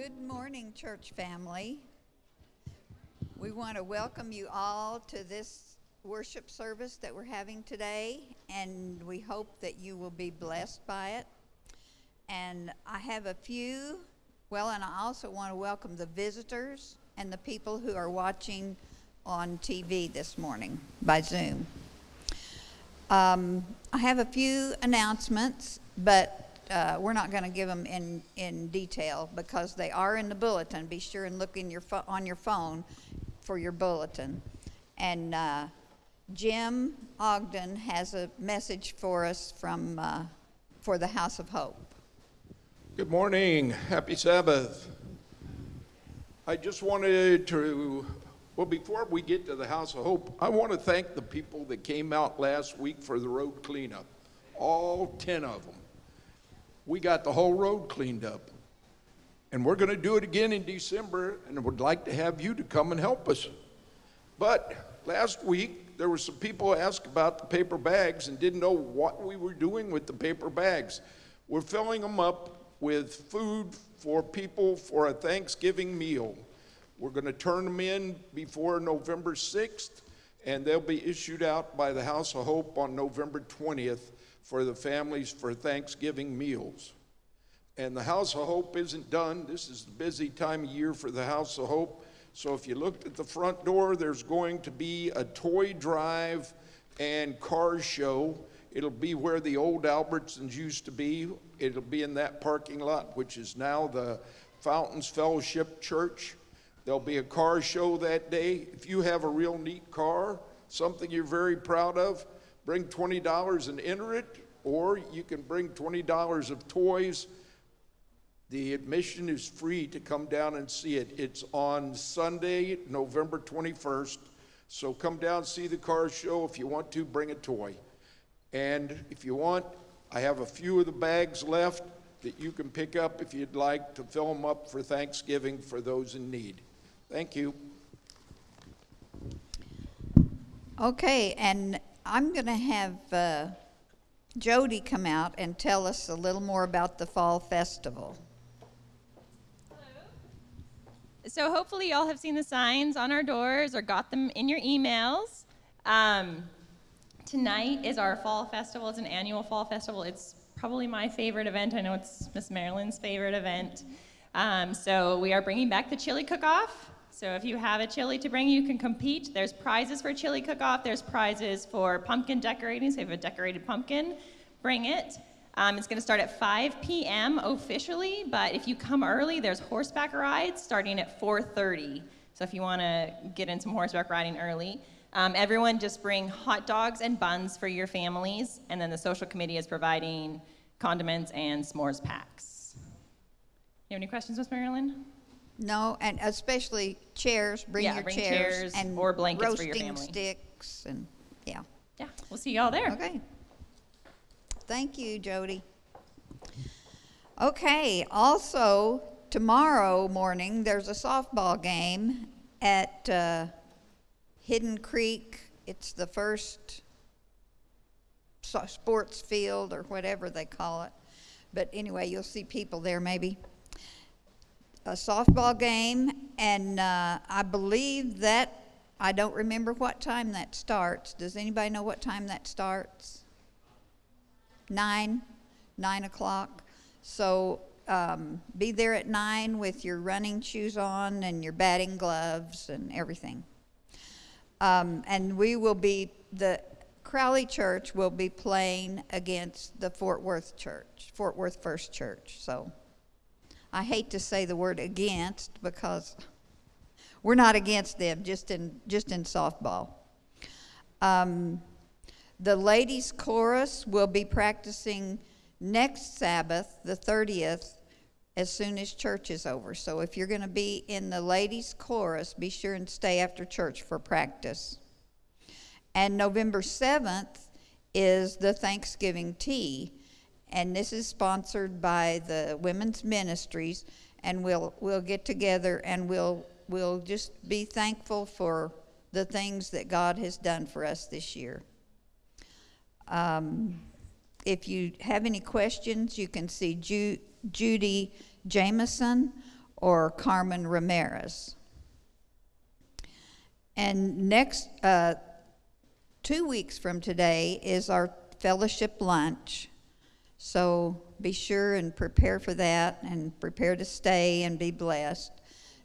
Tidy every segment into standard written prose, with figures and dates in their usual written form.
Good morning, church family. We want to welcome you all to this worship service that we're having today, and we hope that you will be blessed by it. And I have a few, and I also want to welcome the visitors and the people who are watching on TV this morning by Zoom. I have a few announcements, but we're not going to give them in detail because they are in the bulletin. Be sure and look in on your phone for your bulletin. And Jim Ogden has a message for us for the House of Hope. Good morning. Happy Sabbath. I just wanted to, before we get to the House of Hope, I want to thank the people that came out last week for the road cleanup. All 10 of them. We got the whole road cleaned up. And we're going to do it again in December, and would like to have you to come and help us. But last week, there were some people who asked about the paper bags and didn't know what we were doing with the paper bags. We're filling them up with food for people for a Thanksgiving meal. We're going to turn them in before November 6th, and they'll be issued out by the House of Hope on November 20th for the families for Thanksgiving meals. And the House of Hope isn't done. This is the busy time of year for the House of Hope. So if you looked at the front door, there's going to be a toy drive and car show. It'll be where the old Albertsons used to be. It'll be in that parking lot, which is now the Fountains Fellowship Church. There'll be a car show that day. If you have a real neat car, something you're very proud of, bring $20 and enter it, or you can bring $20 of toys. The admission is free to come down and see it. It's on Sunday, November 21st. So come down, see the car show. If you want to, bring a toy. And if you want, I have a few of the bags left that you can pick up if you'd like to fill them up for Thanksgiving for those in need. Thank you. Okay, and I'm going to have Jody come out and tell us a little more about the Fall Festival. So hopefully y'all have seen the signs on our doors or got them in your emails. Tonight is our Fall Festival. It's an annual Fall Festival. It's probably my favorite event. I know it's Miss Marilyn's favorite event. So we are bringing back the chili cook-off. So if you have a chili to bring, you can compete. There's prizes for chili cook-off. There's prizes for pumpkin decorating. So if you have a decorated pumpkin, bring it. It's going to start at 5 p.m. officially, but if you come early, there's horseback rides starting at 4:30. So if you want to get in some horseback riding early, everyone just bring hot dogs and buns for your families, and then the social committee is providing condiments and s'mores packs. You have any questions, Miss Marilyn? No, and especially chairs. Bring your chairs and or blankets for your family. Roasting sticks and yeah. Yeah, we'll see y'all there. Okay. Thank you, Jody. Okay, also tomorrow morning there's a softball game at Hidden Creek. It's the first sports field or whatever they call it. But anyway, you'll see people there maybe. A softball game, and I believe that, I don't remember what time that starts. Does anybody know what time that starts? 9 o'clock. So be there at 9 with your running shoes on and your batting gloves and everything. And the Crowley Church will be playing against the Fort Worth First Church. So I hate to say the word against because we're not against them, just in softball. The ladies' chorus will be practicing next Sabbath, the 30th, as soon as church is over. So if you're going to be in the ladies' chorus, be sure and stay after church for practice. And November 7th is the Thanksgiving tea. And this is sponsored by the Women's Ministries, and we'll get together and we'll just be thankful for the things that God has done for us this year. If you have any questions, you can see Judy Jameson or Carmen Ramirez. And next, 2 weeks from today is our fellowship lunch. So be sure and prepare for that and prepare to stay and be blessed.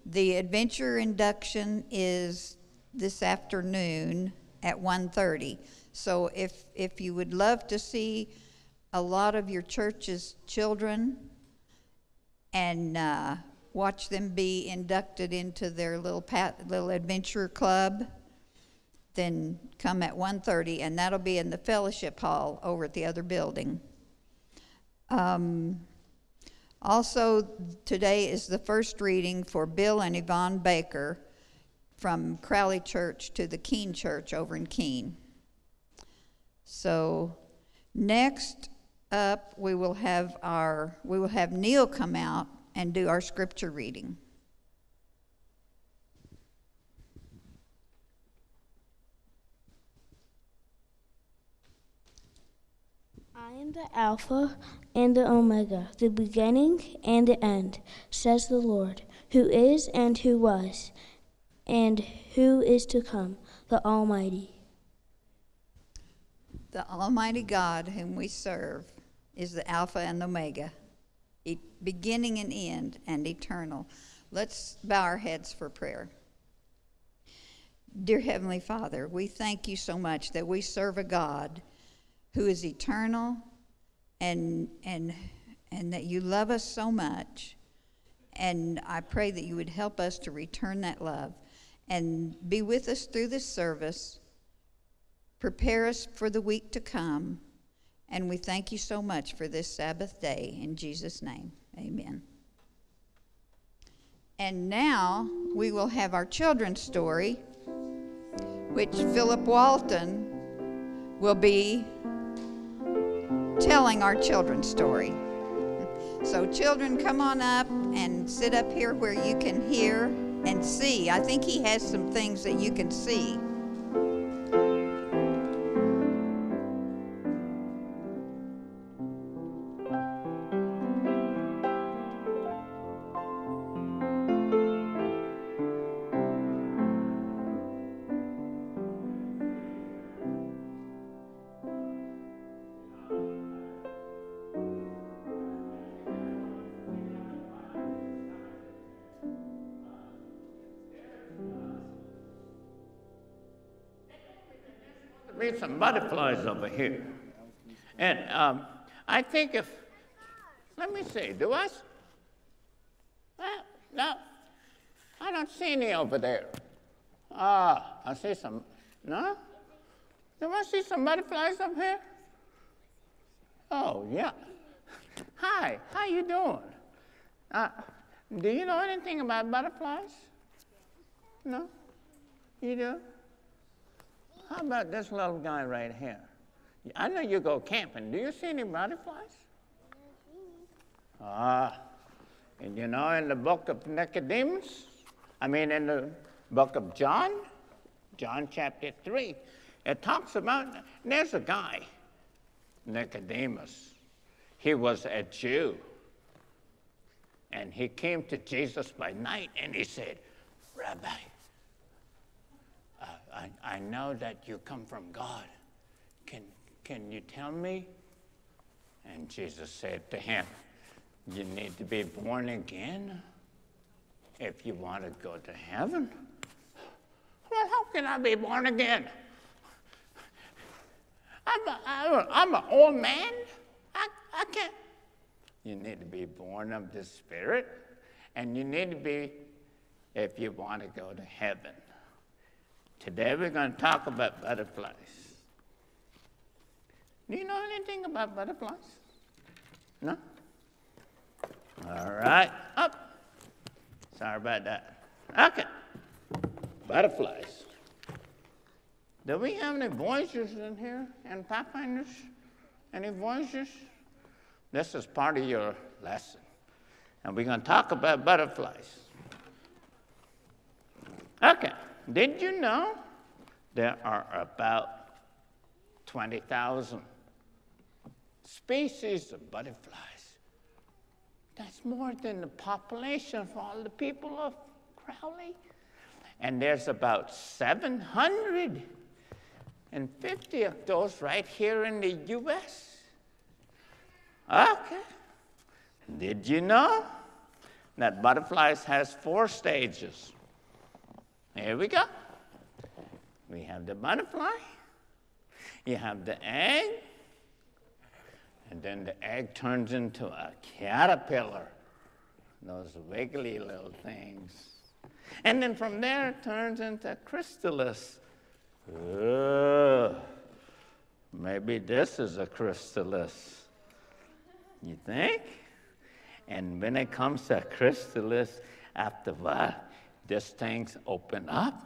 The adventure induction is this afternoon at 1:30. So if you would love to see a lot of your church's children and watch them be inducted into their little adventure club, then come at 1:30, and that'll be in the fellowship hall over at the other building. Also, today is the first reading for Bill and Yvonne Baker from Crowley Church to the Keene Church over in Keene. So next up, we will have Neil come out and do our scripture reading. I am the Alpha and the Omega, the beginning and the end, says the Lord, who is and who was, and who is to come, the Almighty. The Almighty God whom we serve is the Alpha and the Omega, beginning and end, and eternal. Let's bow our heads for prayer. Dear Heavenly Father, we thank you so much that we serve a God who is eternal and that you love us so much. And I pray that you would help us to return that love and be with us through this service. Prepare us for the week to come. And we thank you so much for this Sabbath day. In Jesus' name, amen. And now we will have our children's story, which Philip Walton will be telling our children's story. So children, come on up and sit up here where you can hear and see. I think he has some things that you can see. Read some butterflies over here. And I think let me see, do I? Well, no, I don't see any over there. I see some, no? Do I see some butterflies up here? Oh, yeah. Hi, how you doing? Do you know anything about butterflies? No? You do? How about this little guy right here? I know you go camping. Do you see any butterflies? And you know, in the book of Nicodemus, in the book of John chapter 3, it talks about, there's a guy, Nicodemus. He was a Jew. And he came to Jesus by night and he said, Rabbi, I know that you come from God. Can you tell me? And Jesus said to him, you need to be born again if you want to go to heaven. Well, how can I be born again? I'm an old man. I can't. You need to be born of the Spirit, and you need to be if you want to go to heaven. Today we're going to talk about butterflies. Do you know anything about butterflies? No? All right, up. Sorry about that. Okay, butterflies. Do we have any voyagers in here and pathfinders? Any voyagers? This is part of your lesson. And we're going to talk about butterflies. Okay. Did you know there are about 20,000 species of butterflies? That's more than the population of all the people of Crowley. And there's about 750 of those right here in the U.S. Okay. Did you know that butterflies has 4 stages? Here we go. We have the butterfly. You have the egg. And then the egg turns into a caterpillar. Those wiggly little things. And then from there it turns into a chrysalis. Maybe this is a chrysalis. You think? And when it comes to a chrysalis, after a while, this thing's open up.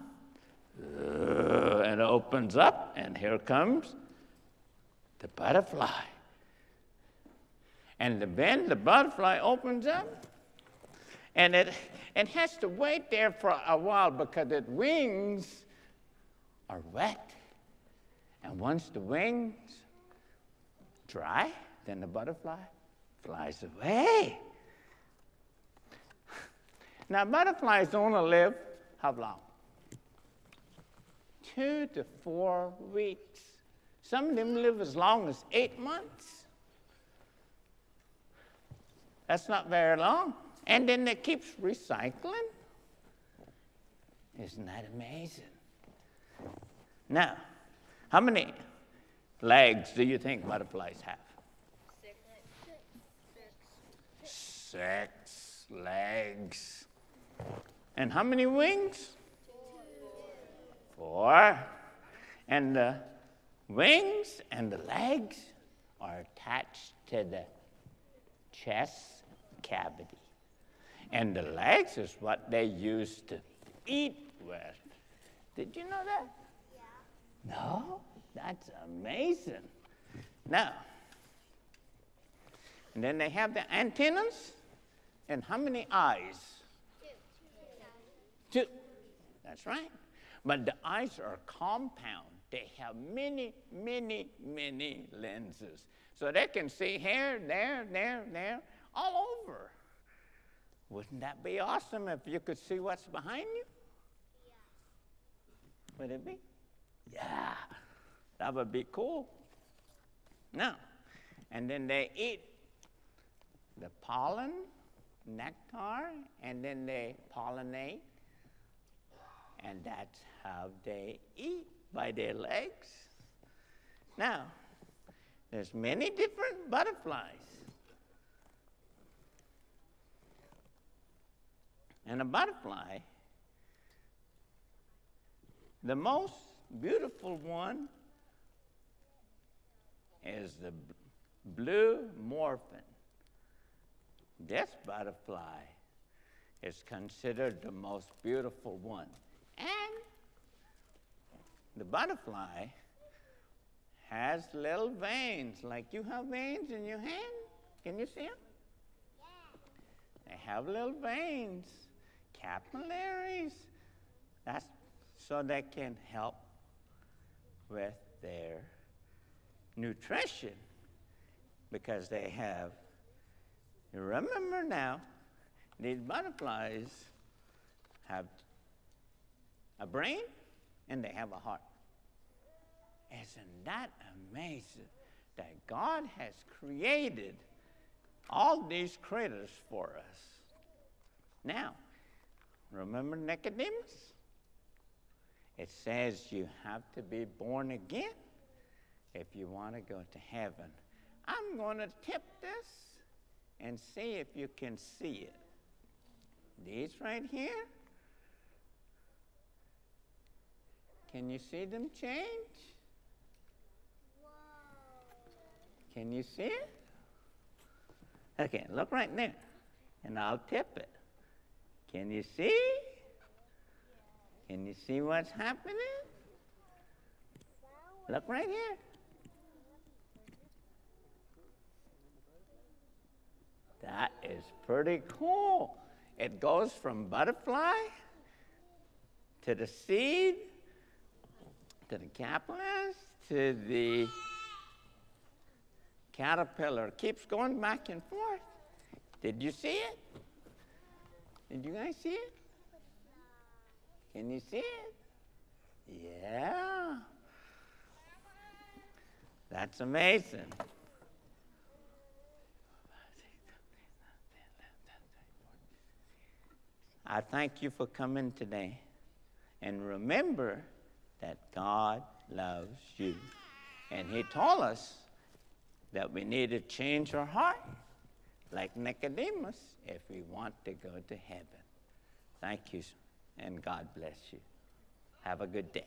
And it opens up, and here comes the butterfly. And then the butterfly opens up, and it has to wait there for a while because its wings are wet. And once the wings dry, then the butterfly flies away. Now, butterflies only live how long? 2 to 4 weeks. Some of them live as long as 8 months. That's not very long. And then it keeps recycling. Isn't that amazing? Now, how many legs do you think butterflies have? 6 legs. And how many wings? 4. And the wings and the legs are attached to the chest cavity. And the legs is what they use to eat with. Did you know that? Yeah. No? That's amazing. Now, and then they have the antennas. And how many eyes? 2. That's right. But the eyes are compound. They have many, many, many lenses. So they can see here, there, all over. Wouldn't that be awesome if you could see what's behind you? Yeah. Would it be? Yeah, that would be cool. Now, and then they eat the pollen, nectar, and then they pollinate. And that's how they eat, by their legs. Now, there's many different butterflies. And a butterfly, the most beautiful one is the blue morphin. This butterfly is considered the most beautiful one. And the butterfly has little veins, like you have veins in your hand. Can you see them? Yeah. They have little veins, capillaries. That's so they can help with their nutrition because they have, you remember now, these butterflies have a brain and they have a heart. Isn't that amazing that God has created all these critters for us? Now, remember Nicodemus? It says you have to be born again if you want to go to heaven. I'm going to tip this and see if you can see it. These right here. Can you see them change? Whoa. Can you see it? Okay, look right there, and I'll tip it. Can you see? Can you see what's happening? Look right here. That is pretty cool. It goes from butterfly to the seed, to the capillaries, to the caterpillar. Keeps going back and forth. Did you see it? Did you guys see it? Can you see it? Yeah. That's amazing. I thank you for coming today. And remember that God loves you. And He told us that we need to change our heart, like Nicodemus, if we want to go to heaven. Thank you, and God bless you. Have a good day.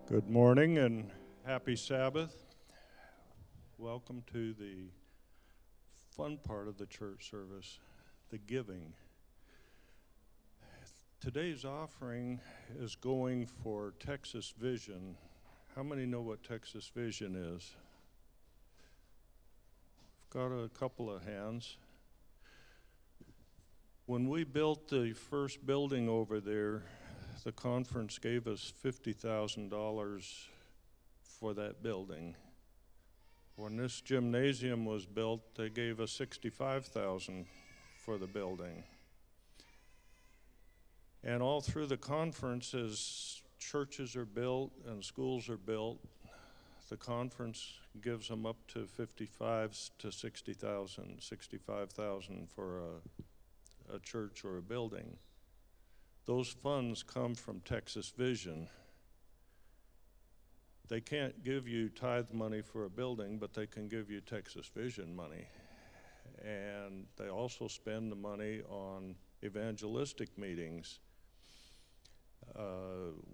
Good morning and happy Sabbath. Welcome to the fun part of the church service, the giving. Today's offering is going for Texas Vision. How many know what Texas Vision is? I've got a couple of hands. When we built the first building over there, the conference gave us $50,000 for that building. When this gymnasium was built, they gave us $65,000 for the building. And all through the conference, as churches are built and schools are built, the conference gives them up to $55,000 to $65,000 for a church or a building. Those funds come from Texas Vision. They can't give you tithe money for a building, but they can give you Texas Vision money. And they also spend the money on evangelistic meetings.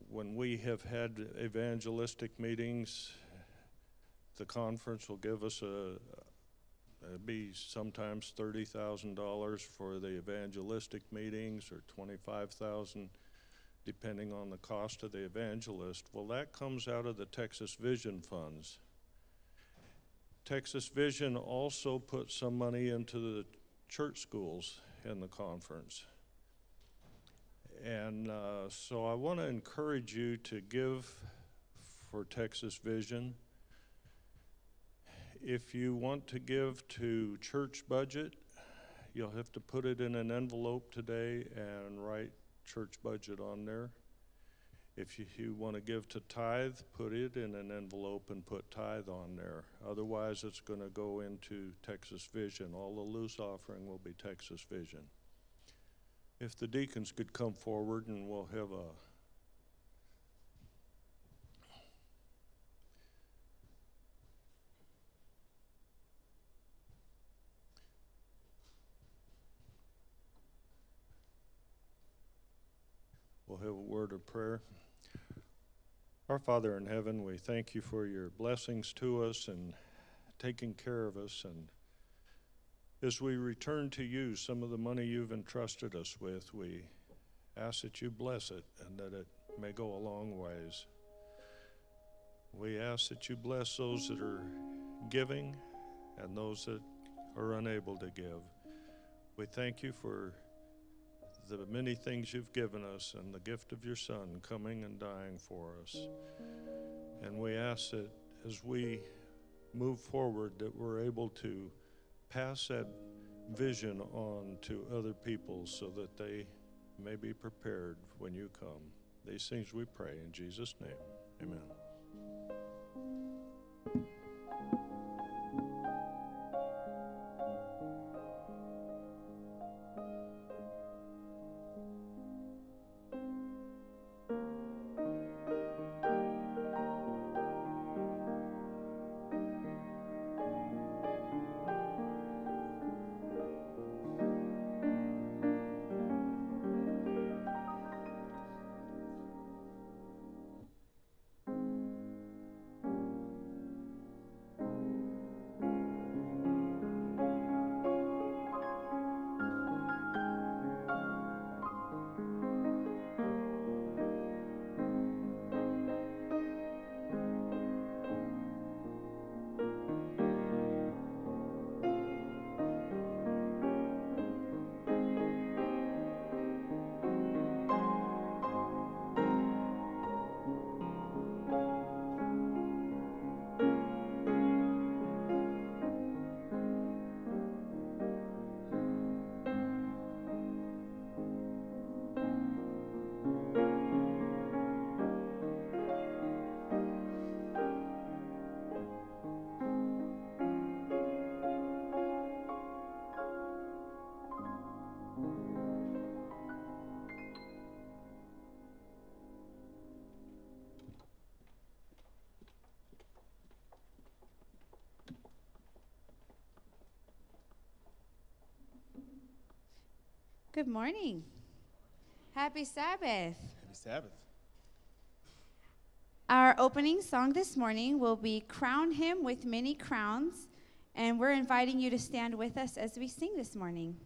When we have had evangelistic meetings, the conference will give us it'd be sometimes $30,000 for the evangelistic meetings, or $25,000, depending on the cost of the evangelist. Well, that comes out of the Texas Vision funds. Texas Vision also puts some money into the church schools in the conference. And so I want to encourage you to give for Texas Vision. If you want to give to church budget, you'll have to put it in an envelope today and write church budget on there. If you want to give to tithe, put it in an envelope and put tithe on there. Otherwise, it's going to go into Texas Vision. All the loose offering will be Texas Vision. If the deacons could come forward, and we'll have a word of prayer. Our Father in heaven, we thank you for your blessings to us and taking care of us. And as we return to you some of the money you've entrusted us with, we ask that you bless it and that it may go a long ways. We ask that you bless those that are giving and those that are unable to give. We thank you for the many things you've given us and the gift of your Son coming and dying for us. And we ask that as we move forward, that we're able to pass that vision on to other people so that they may be prepared when you come. These things we pray in Jesus' name. Amen. Good morning. Happy Sabbath. Happy Sabbath. Our opening song this morning will be Crown Him with Many Crowns, and we're inviting you to stand with us as we sing this morning.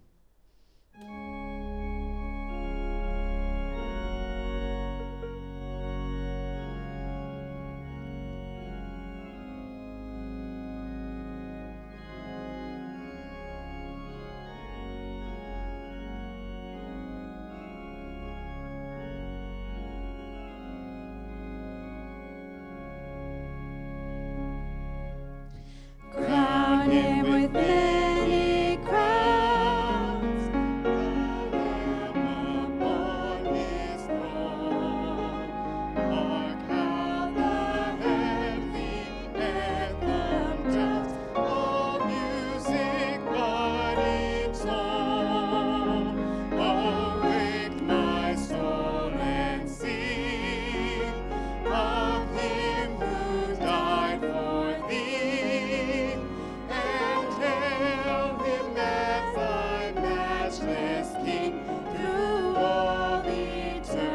Crown him with many crowns, crown him upon his throne. Mark how the heavenly anthem tells, all music but in song. Awake my soul and sing of him who died for thee. King through all eternity.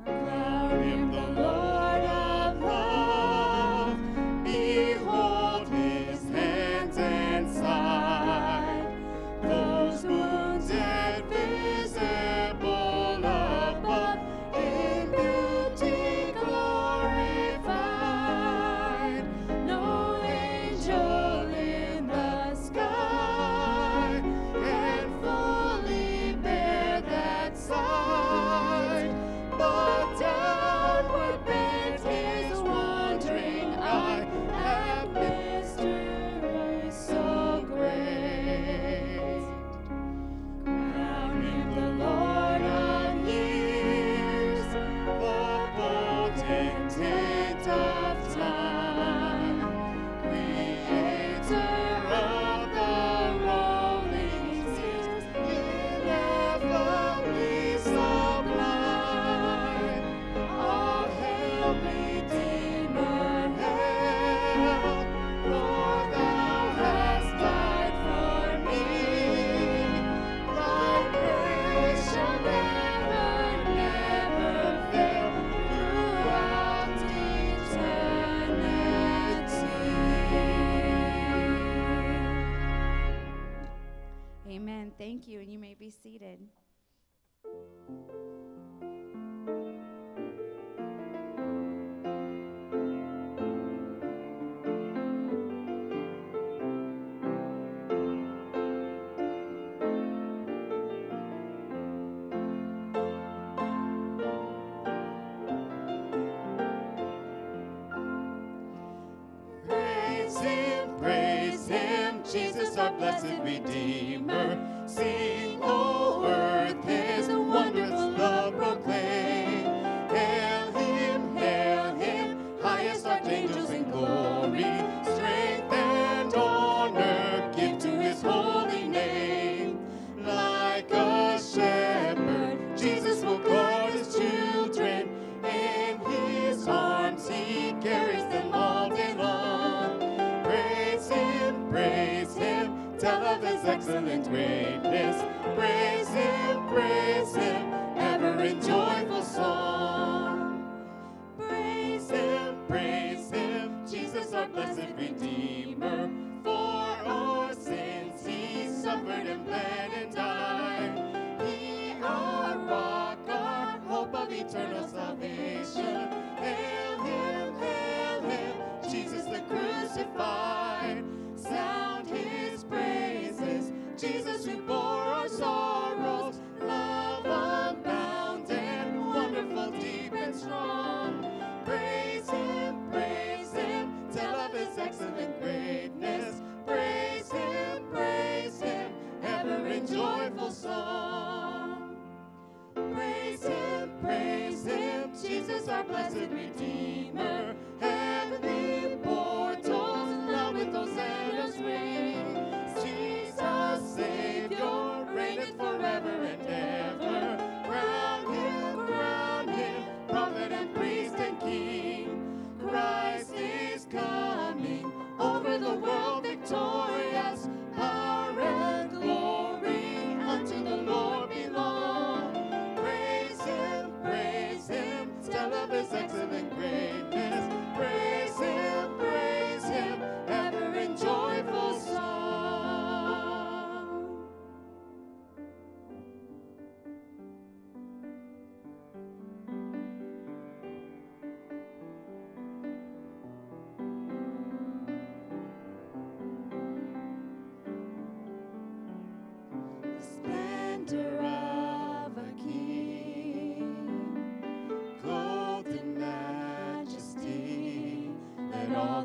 Crown him the Lord of love. Behold his hands and side, those wounded visible above, in beauty glorified. No angel in the sky can fully bear that sight, but downward bent his wandering eye at mystery so great. Crown him the Lord of years, the potentate of time, creator of the rolling seas, ineffably sublime. All hail, Redeemer, hail, for thou hast died for me. Thy praise shall never, never fail throughout eternity. Amen. Thank you, and you may be seated. Praise him, Jesus our blessed Redeemer. Sing, O earth, his wondrous love proclaim. Hail him, highest archangels in glory. Strength and honor give to his holy name. Like a shepherd, Jesus will guard his children. In his arms he carries them all day long. Praise him, tell of his excellent greatness. Praise him, ever in joyful song. Praise him, Jesus our blessed Redeemer. For our sins he suffered and bled and died. He our rock, our hope of eternal salvation. Hail him, Jesus the crucified. Sound his praises, Jesus who bore our sorrows. Love unbound and wonderful, deep and strong. Praise him, tell of his excellent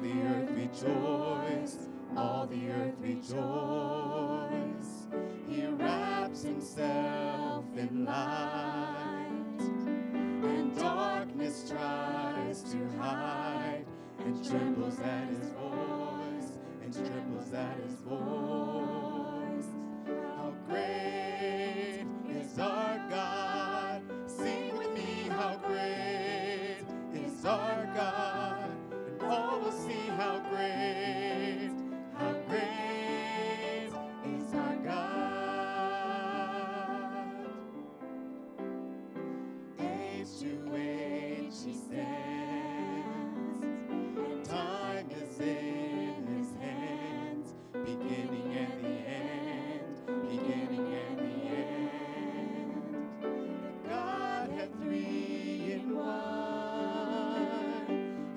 the earth rejoice, all the earth rejoice. He wraps himself in light, and darkness tries to hide, and trembles at his voice, and trembles at his voice. How great is our God! Sing with me, how great is our God! And all will see how great is our God. Age to age he stands, and time is in his hands, beginning and the end, beginning and the end. The Godhead three in one,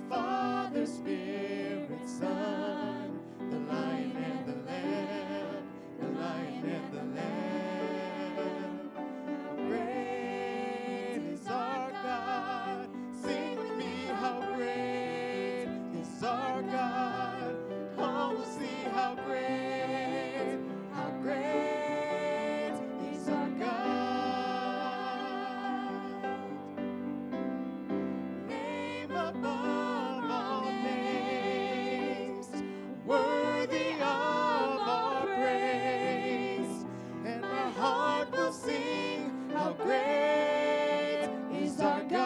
Father, Spirit, Son, the Lion and the Lamb, the Lion and the Lamb. How great is our God! Sing with me, how great is our God! All will see how great is our God. Name above all names, worthy of our praise, and my heart will sing how great is our God.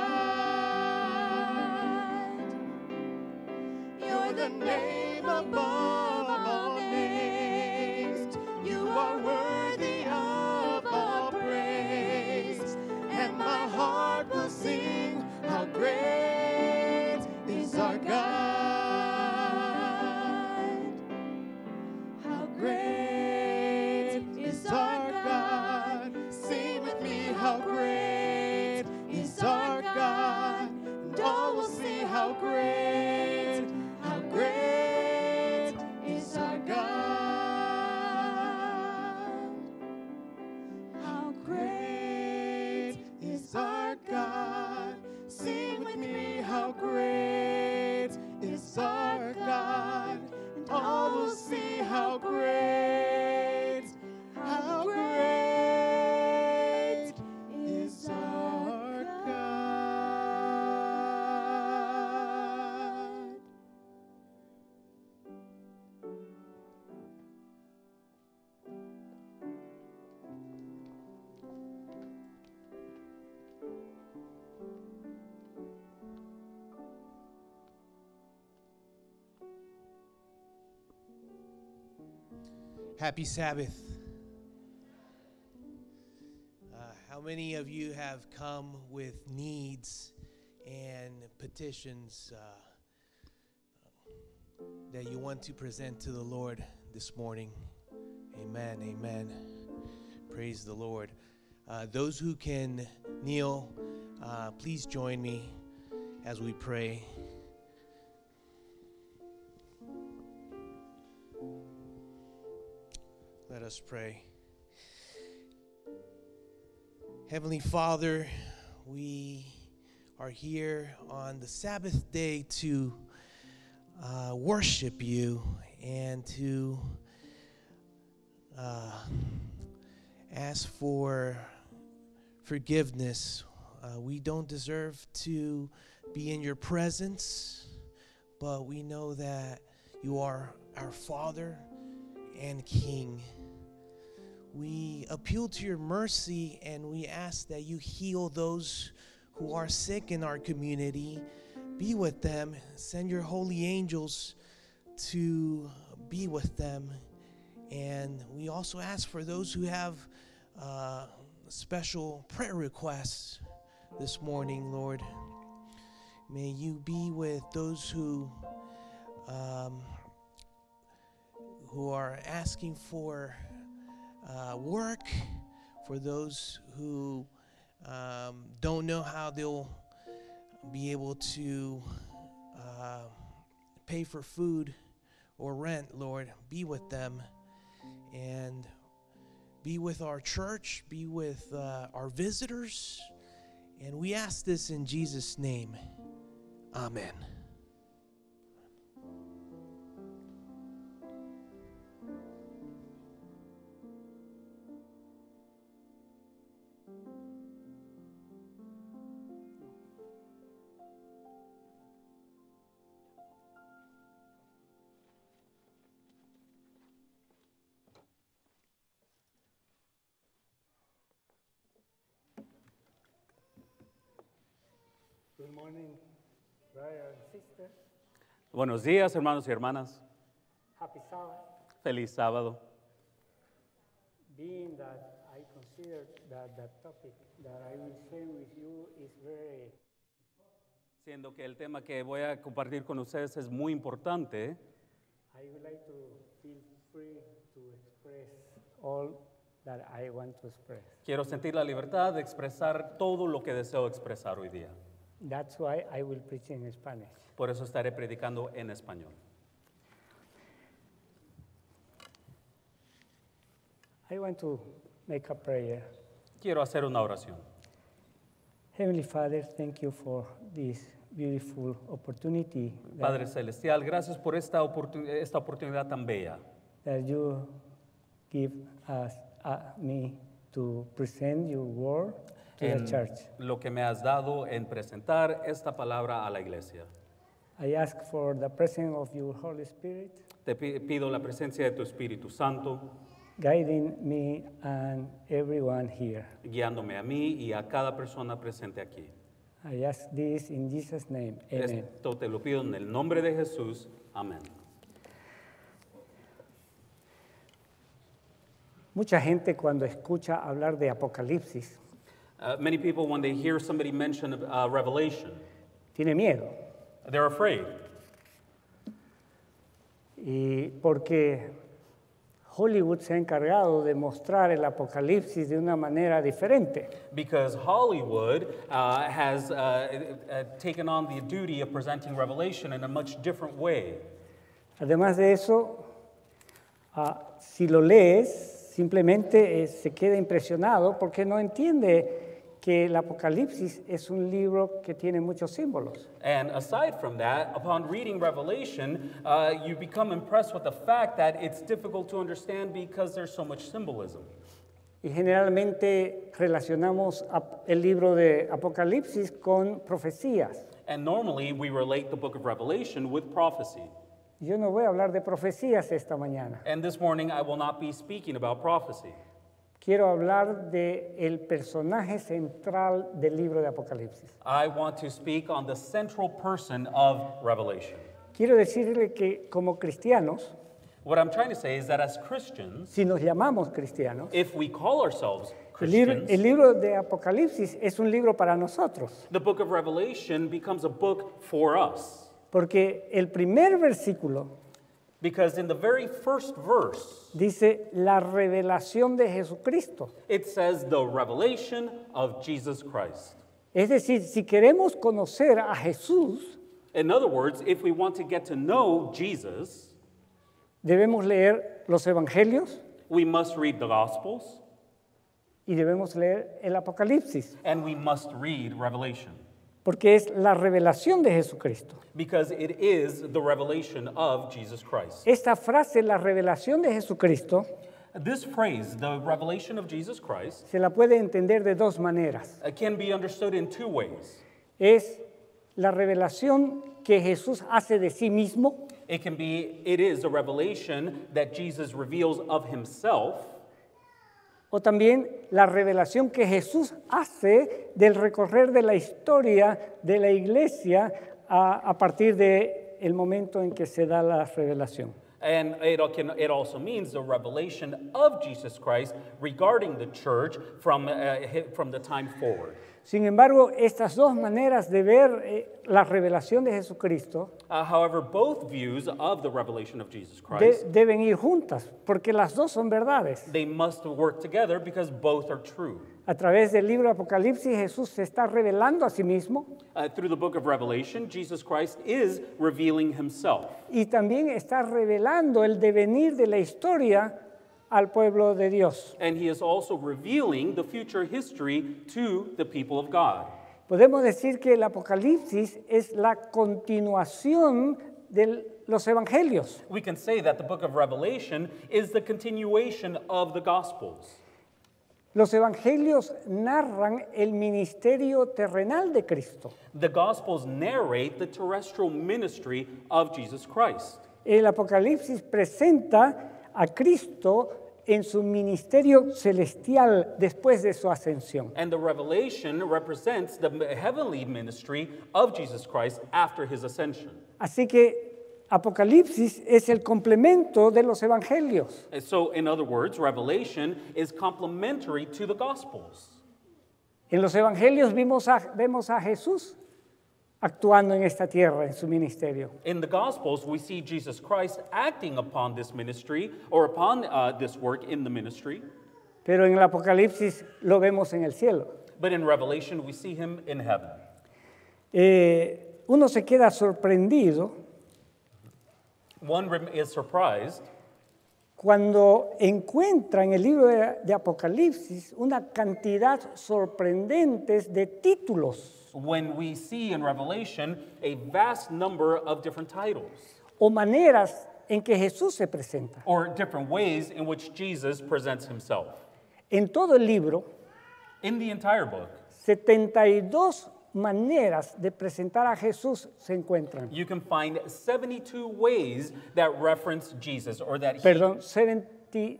You're the name above all names. You are worthy of all praise, and my heart will sing how great is our God. How great is our God! Sing with me, how great is our God! And all will see how great is our God. How great is our God! Sing with me, how great is our God! And all will see how great is our God. Happy Sabbath. How many of you have come with needs and petitions that you want to present to the Lord this morning? Amen, amen. Praise the Lord. Those who can kneel, please join me as we pray. Let us pray. Heavenly Father, we are here on the Sabbath day to worship you and to ask for forgiveness. We don't deserve to be in your presence, but we know that you are our Father and King. We appeal to your mercy and we ask that you heal those who are sick in our community. Be with them. Send your holy angels to be with them. And we also ask for those who have special prayer requests this morning, Lord. May you be with those who are asking for work, for those who don't know how they'll be able to pay for food or rent, Lord. Be with them and be with our church, be with our visitors. And we ask this in Jesus' name. Amen. Good morning, brothers and sisters. Buenos días, hermanos y hermanas. Happy Sabbath. Feliz sábado. Being that I consider that the topic that I will share with you is very, Siendo que el tema que voy a compartir con ustedes es muy importante, I would like to feel free to express all that I want to express. quiero sentir la libertad de expresar todo lo que deseo expresar hoy día. That's why I will preach in Spanish. Por eso estaré predicando en español. I want to make a prayer. Quiero hacer una oración. Heavenly Father, thank you for this beautiful opportunity Padre Celestial, gracias por esta oportunidad tan bella that you give us, me to present your word to en the church. lo que me has dado en presentar esta palabra a la iglesia. I ask for the presence of your Holy Spirit, Te pido la presencia de tu Espíritu Santo, guiding me and everyone here. guiándome a mí y a cada persona presente aquí. I ask this in Jesus' name. Amen. Esto te lo pido en el nombre de Jesús. Amén. Mucha gente cuando escucha hablar de Apocalipsis Many people, when they hear somebody mention Revelation, tiene miedo. they're afraid Y porque Hollywood se ha encargado de mostrar el Apocalipsis de una manera diferente. because Hollywood has taken on the duty of presenting Revelation in a much different way. Además de eso, si lo lees, simplemente se queda impresionado porque no entiende que el Apocalipsis es un libro que tiene muchos símbolos. And aside from that, upon reading Revelation, you become impressed with the fact that it's difficult to understand because there's so much symbolism. Y generalmente relacionamos el libro de Apocalipsis con profecías. And normally we relate the book of Revelation with prophecy. Yo no voy a hablar de profecías esta mañana. And this morning I will not be speaking about prophecy. Quiero hablar del personaje central del libro de Apocalipsis. I want to speak on the central person of Revelation. Quiero decirle que como cristianos, What I'm trying to say is that as Christians, si nos llamamos cristianos, if we call ourselves el Christians, libro de Apocalipsis es un libro para nosotros. the book of Revelation becomes a book for us. Porque el primer versículo Because in the very first verse, dice la revelación de Jesucristo. it says the revelation of Jesus Christ. Es decir, si queremos conocer a Jesús, In other words, if we want to get to know Jesus, debemos leer los evangelios we must read the Gospels y debemos leer el Apocalipsis, and we must read Revelation. porque es la revelación de Jesucristo. Because it is the revelation of Jesus Christ. Esta frase, la revelación de Jesucristo, This phrase, the revelation of Jesus Christ, se la puede entender de dos maneras. can be understood in two ways. Es la revelación que Jesús hace de sí mismo, It is a revelation that Jesus reveals of himself, o también la revelación que Jesús hace del recorrer de la historia de la iglesia a partir del momento en que se da la revelación. and it also means the revelation of Jesus Christ regarding the church from the time forward. Sin embargo, estas dos maneras de ver la revelación de Jesucristo However, both views of the revelation of Jesus Christ, deben ir juntas, porque las dos son verdades. they must work together because both are true. A través del libro de Apocalipsis, Jesús se está revelando a sí mismo Through the book of Revelation, Jesus Christ is revealing himself. y también está revelando el devenir de la historia al pueblo de Dios. And he is also revealing the future history to the people of God. Podemos decir que el Apocalipsis es la continuación de los evangelios. We can say that the book of Revelation is the continuation of the Gospels. Los evangelios narran el ministerio terrenal de Cristo. The Gospels narrate the terrestrial ministry of Jesus Christ. El Apocalipsis presenta a Cristo en su ministerio celestial después de su ascensión. And the revelation represents the heavenly ministry of Jesus Christ after his ascension. Así que Apocalipsis es el complemento de los evangelios. And so, in other words, Revelation is complementary to the Gospels. En los evangelios vemos a Jesús actuando en esta tierra, en su ministerio. In the Gospels, we see Jesus Christ acting upon this ministry or upon this work in the ministry. Pero en el Apocalipsis lo vemos en el cielo. But in Revelation, we see him in heaven. Uno se queda sorprendido One is surprised cuando encuentra en el libro de Apocalipsis una cantidad sorprendente de títulos when we see in Revelation a vast number of different titles o maneras en que Jesús se presenta. or different ways in which Jesus presents himself. En todo el libro, In the entire book, 72 maneras de presentar a Jesús se encuentran. you can find 72 ways that reference Jesus or that he, Perdón, 78.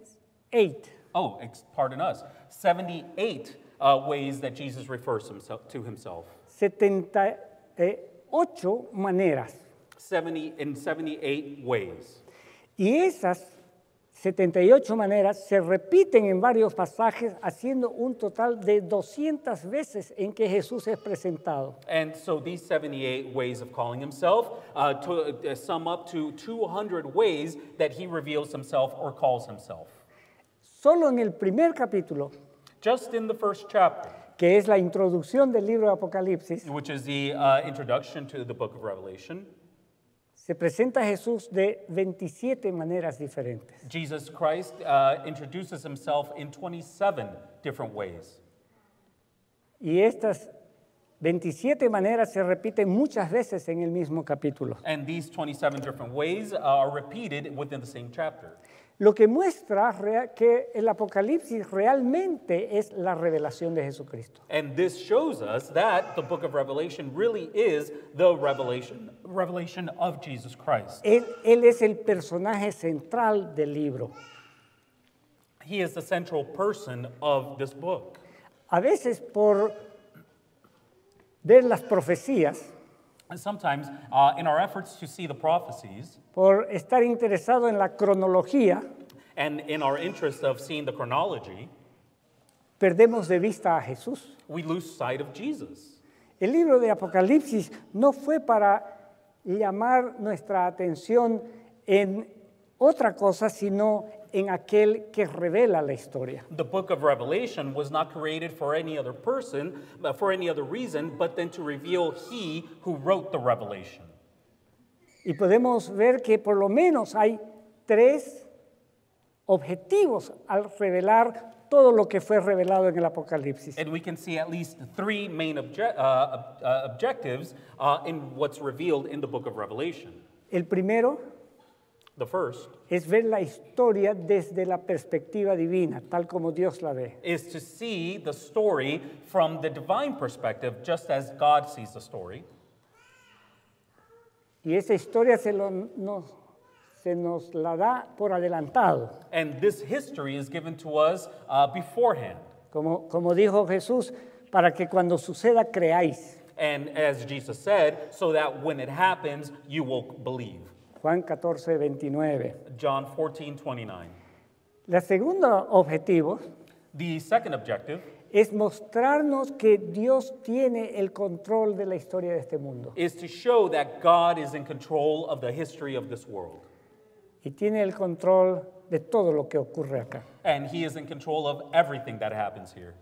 pardon us, 78 ways that Jesus refers to himself. 78 maneras. 78 ways. Y esas 78 maneras se repiten en varios pasajes, haciendo un total de 200 veces en que Jesús es presentado. And so these 78 ways of calling himself sum up to 200 ways that he reveals himself or calls himself. Solo en el primer capítulo, Just in the first chapter, que es la introducción del libro de Apocalipsis, which is the introduction to the book of Revelation, se presenta a Jesús de 27 maneras diferentes. Jesus Christ introduces himself in 27 different ways. Y estas 27 maneras se repiten muchas veces en el mismo capítulo. And these 27 different ways are repeated within the same chapter. Lo que muestra que el Apocalipsis realmente es la revelación de Jesucristo. And this shows us that the book of Revelation really is the revelation of Jesus Christ. Él es el personaje central del libro. He is the central person of this book. A veces por ver las profecías, And sometimes, in our efforts to see the prophecies, por estar interesado en la cronología, and in our interest of seeing the chronology, perdemos de vista a Jesús. we lose sight of Jesus. El libro de Apocalipsis no fue para llamar nuestra atención en otra cosa, sino en aquel que revela la historia. The book of Revelation was not created for any other person, for any other reason, but then to reveal he who wrote the revelation. Y podemos ver que por lo menos hay 3 objetivos al revelar todo lo que fue revelado en el Apocalipsis. And we can see at least 3 main objectives in what's revealed in the book of Revelation. El primero The first es ver la historia desde la perspectiva divina, tal como Dios la ve. is to see the story from the divine perspective, just as God sees the story. Y esa historia se nos la da por adelantado. And this history is given to us beforehand. Como dijo Jesús, para que cuando suceda creáis. And as Jesus said, so that when it happens, you will believe. Juan 14:29. John 14:29. El segundo objetivo The second objective es mostrarnos que Dios tiene el control de la historia de este mundo. is to show that God is in control of the history of this world. Y tiene el control de todo lo que ocurre acá. And he is in control of everything that happens here.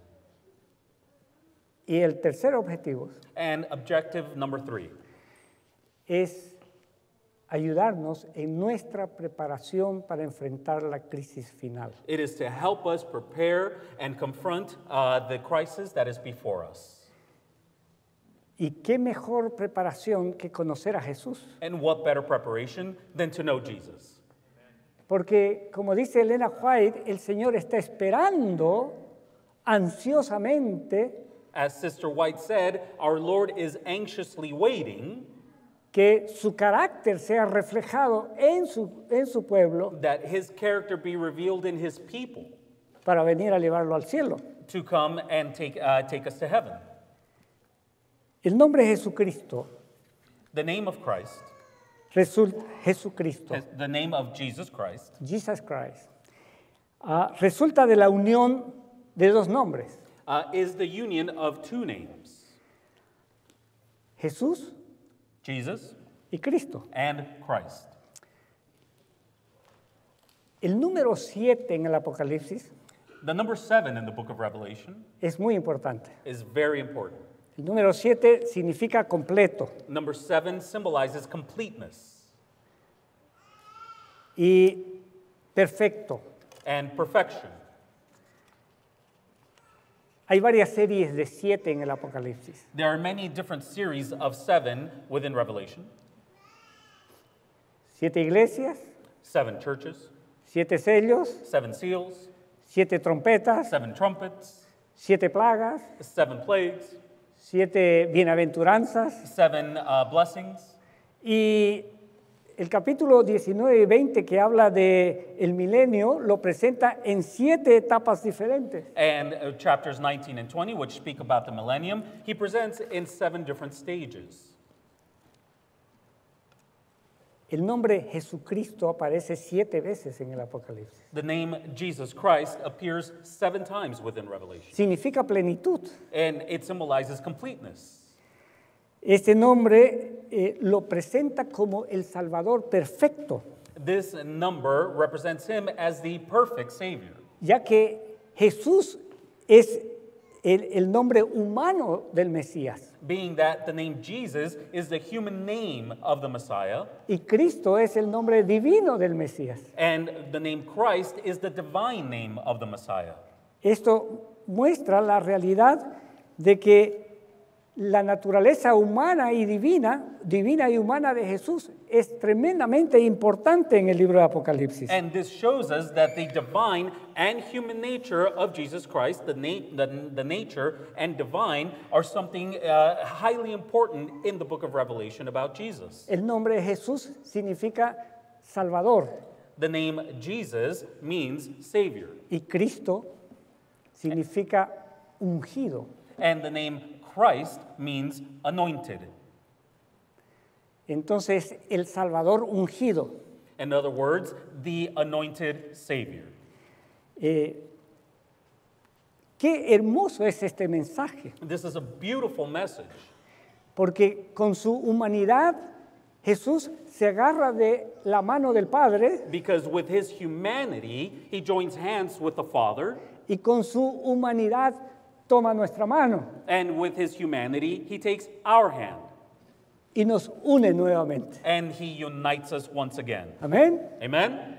Y el tercer objetivo And objective number 3 es ayudarnos en nuestra preparación para enfrentar la crisis final. it is to help us prepare and confront the crisis that is before us. ¿Y qué mejor preparación que conocer a Jesús? And what better preparation than to know Jesus? Porque, como dice Elena White, el Señor está esperando ansiosamente As Sister White said, our Lord is anxiously waiting que su carácter sea reflejado en su pueblo that his character be revealed in his people para venir a llevarlo al cielo. to come and take us to heaven. El nombre Jesucristo, The name of Christ, Jesucristo, the name of Jesus Christ, Jesus Christ, resulta de la unión de dos nombres, is the union of two names, Jesús Jesus y Cristo. and Christ. El número 7 en el Apocalipsis The number 7 in the book of Revelation es muy importante. is very important. El número 7 significa completo Number 7 symbolizes completeness y perfecto. and perfection. Hay varias series de 7 en el Apocalipsis. There are many different series of 7 within Revelation. 7 iglesias, 7 churches, 7 sellos, 7 seals, 7 trompetas, 7 trumpets, 7 plagas, 7 plagues, 7 bienaventuranzas. 7 blessings. Y el capítulo 19 y 20 que habla de el milenio lo presenta en 7 etapas diferentes. And chapters 19 and 20, which speak about the millennium, he presents in 7 different stages. El nombre Jesucristo aparece 7 veces en el Apocalipsis. The name Jesus Christ appears 7 times within Revelation, Significa plenitud. and it symbolizes completeness. Este nombre lo presenta como el Salvador perfecto, This number represents him as the perfect Savior, ya que Jesús es el nombre humano del Mesías being that the name Jesus is the human name of the Messiah, y Cristo es el nombre divino del Mesías. and the name Christ is the divine name of the Messiah. Esto muestra la realidad de que la naturaleza humana y divina y humana de Jesús es tremendamente importante en el libro de Apocalipsis. And this shows us that the divine and human nature of Jesus Christ, the nature and divine, are something highly important in the book of Revelation about Jesus. El nombre Jesús significa Salvador The name Jesus means Savior, y Cristo significa ungido. and the name Christ means anointed. Entonces, el Salvador ungido. In other words, the anointed Savior. Qué hermoso es este mensaje, This is a beautiful message porque con su humanidad Jesús se agarra de la mano del Padre because with his humanity, he joins hands with the Father, y con su humanidad toma nuestra mano and with his humanity, he takes our hand y nos une nuevamente. and he unites us once again. Amén. Amen?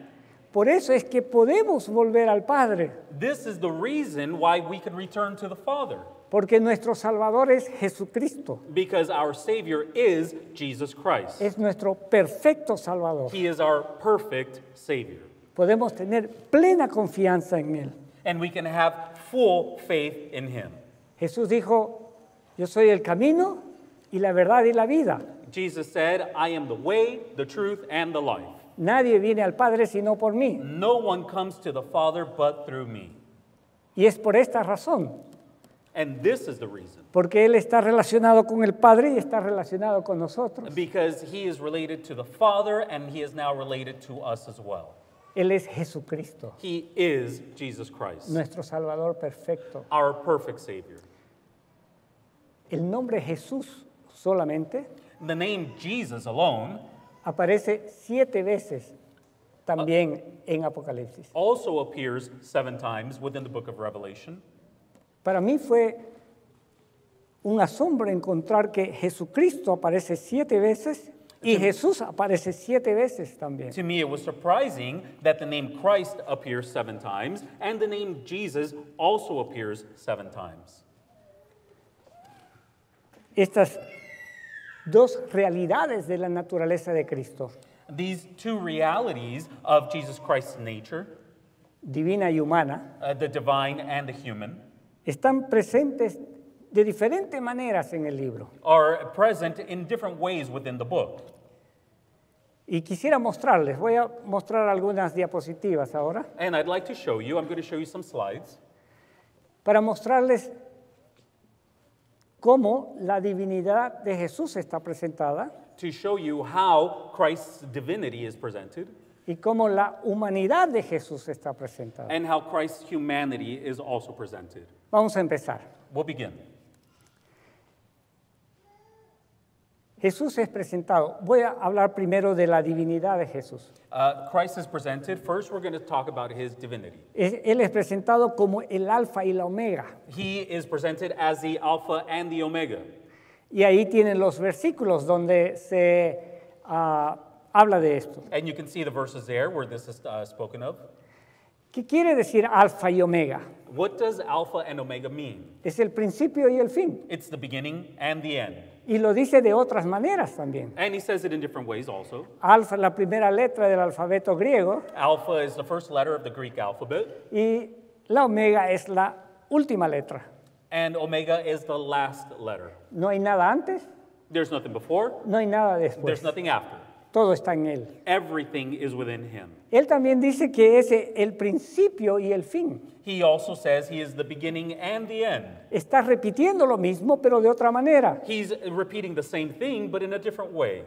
Por eso es que podemos volver al Padre, This is the reason why we can return to the Father, porque nuestro Salvador es Jesucristo, because our Savior is Jesus Christ. es nuestro perfecto Salvador. He is our perfect Savior, Podemos tener plena confianza en Él. and we can have full faith in him. Jesús dijo, yo soy el camino y la verdad y la vida. Jesus said, I am the way, the truth, and the life. Nadie viene al Padre sino por mí. No one comes to the Father but through me. Y es por esta razón, And this is the reason, porque Él está relacionado con el Padre y está relacionado con nosotros. because he is related to the Father and he is now related to us as well. Él es Jesucristo, He is Jesus Christ, nuestro Salvador perfecto. our perfect Savior. El nombre Jesús solamente The name Jesus alone aparece 7 veces también en Apocalipsis. also appears 7 times within the book of Revelation. Para mí fue un asombro encontrar que Jesucristo aparece 7 veces y Jesús aparece 7 veces también. To me, it was surprising that the name Christ appears 7 times and the name Jesus also appears 7 times. Estas dos realidades de la naturaleza de Cristo, These two realities of Jesus Christ's nature, divina y humana, the divine and the human, están presentes de diferentes maneras en el libro. are present in different ways within the book. Y quisiera mostrarles, voy a mostrar algunas diapositivas ahora, And I'd like to show you, I'm going to show you some slides para mostrarles cómo la divinidad de Jesús está presentada to show you how Christ's divinity is presented y cómo la humanidad de Jesús está presentada. and how Christ's humanity is also presented. Vamos a empezar. We'll begin. Jesús es presentado. Voy a hablar primero de la divinidad de Jesús. Christ is presented. First, we're going to talk about his divinity. Él es presentado como el alfa y la omega. He is presented as the Alpha and the Omega. Y ahí tienen los versículos donde se habla de esto. And you can see the verses there where this is spoken of. ¿Qué quiere decir alfa y omega? What does Alpha and Omega mean? Es el principio y el fin. It's the beginning and the end. Y lo dice de otras maneras también. And he says it in different ways also. Alfa es la primera letra del alfabeto griego Alpha is the first letter of the Greek alphabet, y la omega es la última letra. and Omega is the last letter. No hay nada antes, There's nothing before, no hay nada después. there's nothing after. Todo está en Él. Everything is within him. Él también dice que es el principio y el fin. He also says he is the beginning and the end. Está repitiendo lo mismo, pero de otra manera. He's repeating the same thing, but in a different way.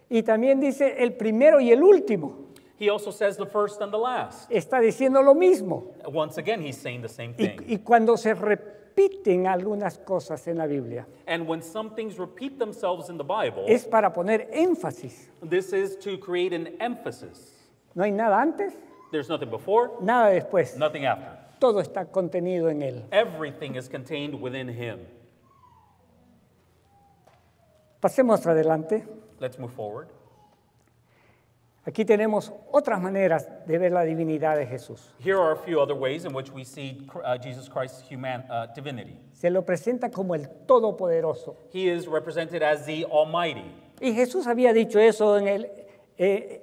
Y también dice el primero y el último. He also says the first and the last. Está diciendo lo mismo. Once again, he's saying the same Y thing. cuando se repiten algunas cosas en la Biblia, And when some things repeat themselves in the Bible, es para poner énfasis. this is to create an emphasis. No hay nada antes, There's nothing before, nada después. nothing after. Todo está contenido en Él. Everything is contained within him. Pasemos adelante. Let's move forward. Aquí tenemos otras maneras de ver la divinidad de Jesús. Here are a few other ways in which we see Jesus Christ's divinity. Se lo presenta como el Todopoderoso. He is represented as the Almighty. Y Jesús había dicho eso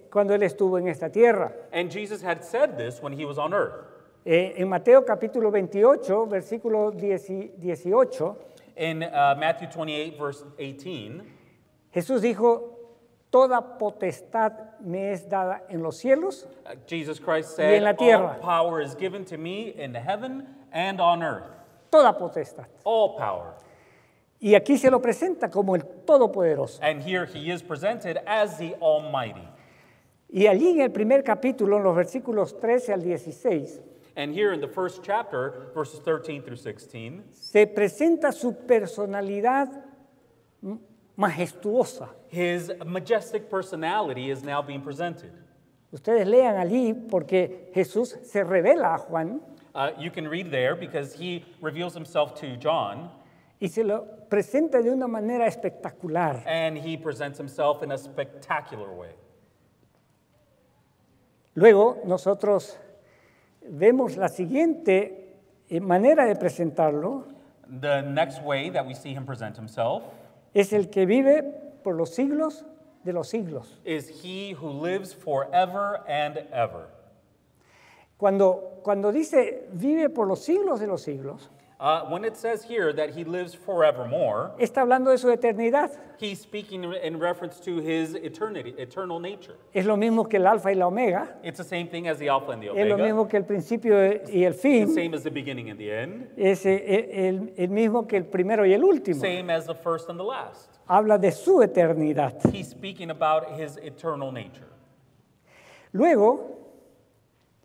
cuando Él estuvo en esta tierra. And Jesus had said this when he was on earth. En Mateo capítulo 28, versículo 18, In Matthew 28, verse 18, Jesús dijo, toda potestad me es dada en los cielos Jesus Christ Y en said, la tierra. all power is given to me in heaven and on earth. toda potestad. All power. Y aquí se lo presenta como el Todopoderoso. And here he is presented as the Almighty. Y allí en el primer capítulo, en los versículos 13 al 16, And here in the first chapter, verses 13 through 16, se presenta su personalidad majestuosa. his majestic personality is now being presented. Ustedes lean allí porque Jesús se revela a Juan You can read there because he reveals himself to John y se lo presenta de una manera espectacular. and he presents himself in a spectacular way. Luego nosotros vemos la siguiente manera de presentarlo, The next way that we see him present himself es el que vive por los siglos de los siglos. is he who lives forever and ever. Cuando dice vive por los siglos de los siglos, When it says here that he lives forevermore, está hablando de su eternidad. he's speaking in reference to his eternal nature. Es lo mismo que el alfa y la omega, It's the same thing as the Alpha and the es lo Omega. mismo que el principio y el The fin, same as the beginning and the end. es el mismo que el primero y el último. Same as the first and the last. Habla de su eternidad. He's speaking about his eternal nature. Luego,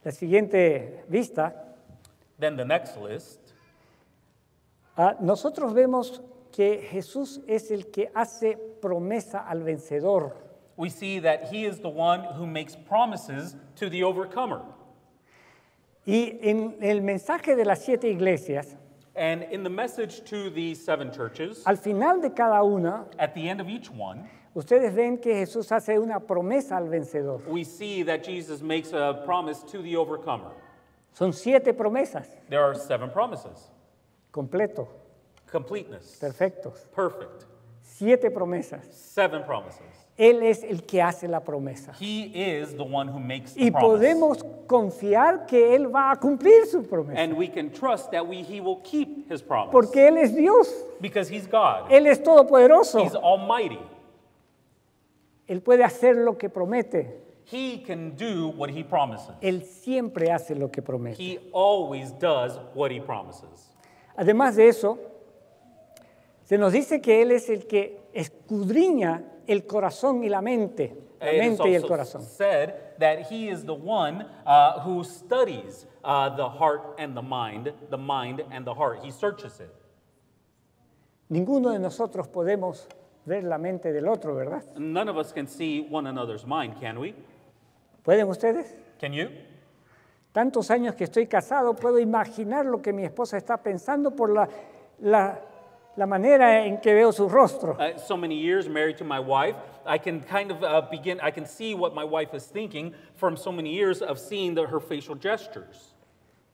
la siguiente vista, Then the next list, nosotros vemos que Jesús es el que hace promesa al vencedor. we see that he is the one who makes promises to the overcomer. Y en el mensaje de las 7 iglesias, And in the message to the 7 churches, al final de cada una, at the end of each one, ustedes ven que Jesús hace una promesa al vencedor. we see that Jesus makes a promise to the overcomer. Son 7 promesas, There are 7 promises. completo, Completeness. perfectos. Perfect. 7 promesas. 7 promises. Él es el que hace la promesa. He is the one who makes the Y promise. podemos confiar que Él va a cumplir su promesa. And we can trust that he will keep his promise. Porque Él es Dios. Because he's God. Él es todopoderoso. He's almighty. Él puede hacer lo que promete. He can do what he promises. Él siempre hace lo que promete. He always does what he promises. Además de eso, se nos dice que Él es el que escudriña el corazón y la mente. La It is mente y el also corazón. said that he is the one who studies the heart and the mind and the heart. He searches it. Ninguno de nosotros podemos ver la mente del otro, ¿verdad? None of us can see one another's mind, can we? ¿Pueden ustedes? Can you? Tantos años que estoy casado, puedo imaginar lo que mi esposa está pensando por la manera en que veo su rostro. So many years married to my wife, I can kind of I can see what my wife is thinking from so many years of seeing her facial gestures.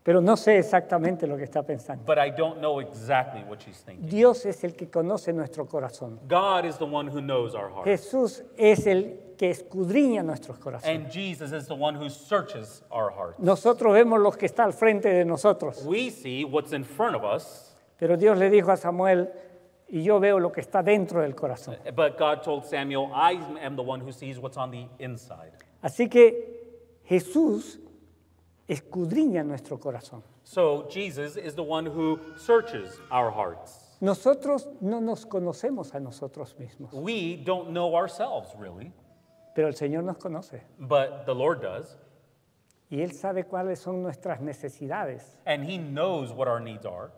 Pero no sé exactamente lo que está pensando. But I don't know exactly what she's thinking. Dios es el que conoce nuestro corazón. God is the one who knows our heart. Jesús es el que escudriña nuestros corazones. And Jesus is the one who searches our hearts. Nosotros vemos lo que está al frente de nosotros. We see what's in front of us, Pero Dios le dijo a Samuel, y yo veo lo que está dentro del corazón. but God told Samuel, I am the one who sees what's on the inside. Así que Jesús escudriña nuestro corazón. So Jesus is the one who searches our hearts. Nosotros no nos conocemos a nosotros mismos, We don't know ourselves really, pero el Señor nos conoce. but the Lord does, Y Él sabe cuáles son nuestras necesidades. and He knows what our needs are.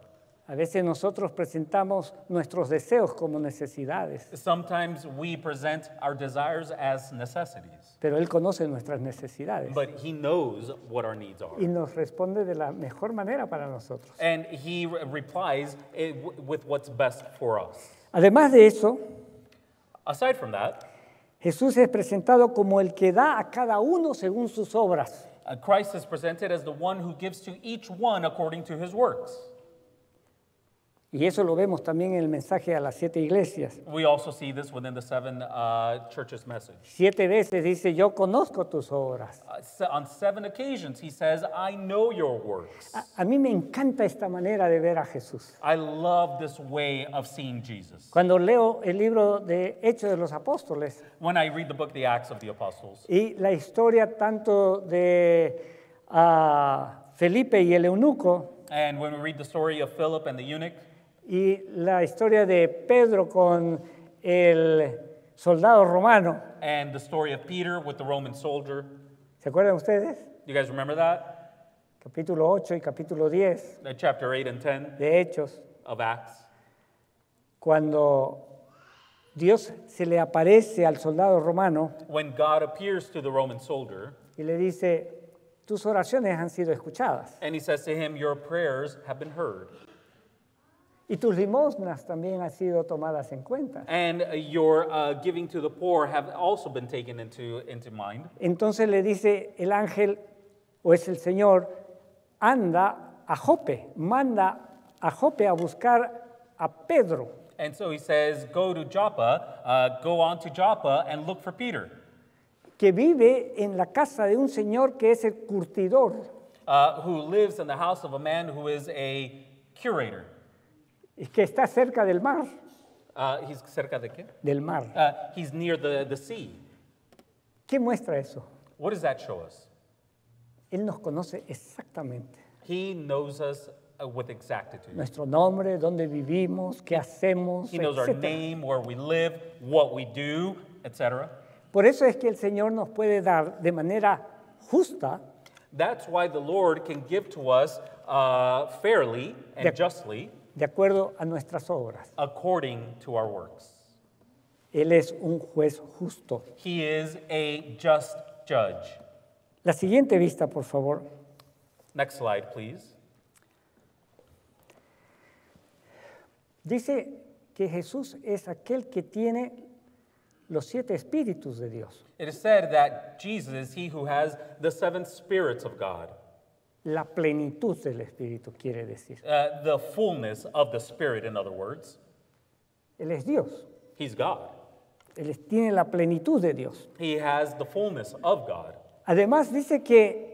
A veces nosotros presentamos nuestros deseos como necesidades, Sometimes we present our desires as necessities, pero Él conoce nuestras necesidades but He knows what our needs y are. nos responde de la mejor manera para nosotros. And He replies with what's best for us. Además de eso, Aside from that, Jesús es presentado como el que da a cada uno según sus obras. Christ is presented as the one who gives to each one according to his works. Y eso lo vemos también en el mensaje a las 7 iglesias. We also see this within the seven churches' message. 7 veces dice, yo conozco tus obras. On 7 occasions, he says, I know your works. A mí me encanta esta manera de ver a Jesús. I love this way of seeing Jesus. Cuando leo el libro de Hechos de los Apóstoles When I read the book, The Acts of the Apostles, y la historia tanto de Felipe y el eunuco and when we read the story of Philip and the eunuch, y la historia de Pedro con el soldado romano, and the story of Peter with the Roman soldier, ¿se acuerdan ustedes? you guys remember that? Capítulo 8 y capítulo 10 Chapter 8 and 10 de Hechos, of Acts. cuando Dios se le aparece al soldado romano When God appears to the Roman soldier, y le dice, tus oraciones han sido escuchadas and he says to him, your prayers have been heard, y tus limosnas también han sido tomadas en cuenta. and your giving to the poor have also been taken into mind. Entonces le dice el ángel, o es el Señor, anda a Jope, manda a Jope a buscar a Pedro. And so he says, go to Joppa, go on to Joppa and look for Peter, Que vive en la casa de un señor que es el curtidor, who lives in the house of a man who is a curator. y que está cerca del mar, He's cerca de qué? del mar. He's near the sea. ¿Qué muestra eso? What does that show us? Él nos conoce exactamente. He knows us with exactitude. Nuestro nombre, dónde vivimos, qué hacemos, He knows our etc. name, where we live, what we do, etc. Por eso es que el Señor nos puede dar de manera justa, That's why the Lord can give to us fairly and De- justly de acuerdo a nuestras obras. according to our works. Él es un juez justo. He is a just judge. La siguiente vista, por favor. Next slide, please. Dice que Jesús es aquel que tiene los 7 espíritus de Dios. It is said that Jesus is he who has the 7 spirits of God, La plenitud del espíritu quiere decir. the fullness of the Spirit, in other words. Él es Dios. He's God. Él tiene la plenitud de Dios. He has the fullness of God. Además dice que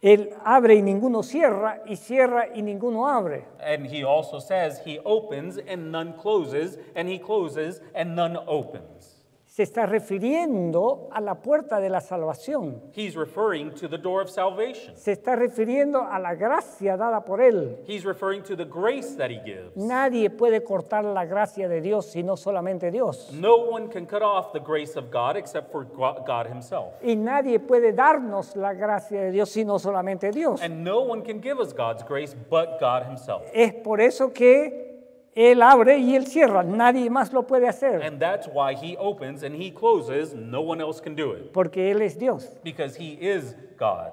Él abre y ninguno cierra, y cierra y ninguno abre. And he also says he opens and none closes, and he closes and none opens. Se está refiriendo a la puerta de la salvación. He's referring to the door of salvation. Se está refiriendo a la gracia dada por Él. He's referring to the grace that he gives. Nadie puede cortar la gracia de Dios sino solamente Dios. No one can cut off the grace of God except for God himself. Y nadie puede darnos la gracia de Dios sino solamente Dios. And no one can give us God's grace but God himself. Es por eso que Él abre y Él cierra. Nadie más lo puede hacer. And that's why he opens and he closes. No one else can do it. Porque Él es Dios. Because he is God.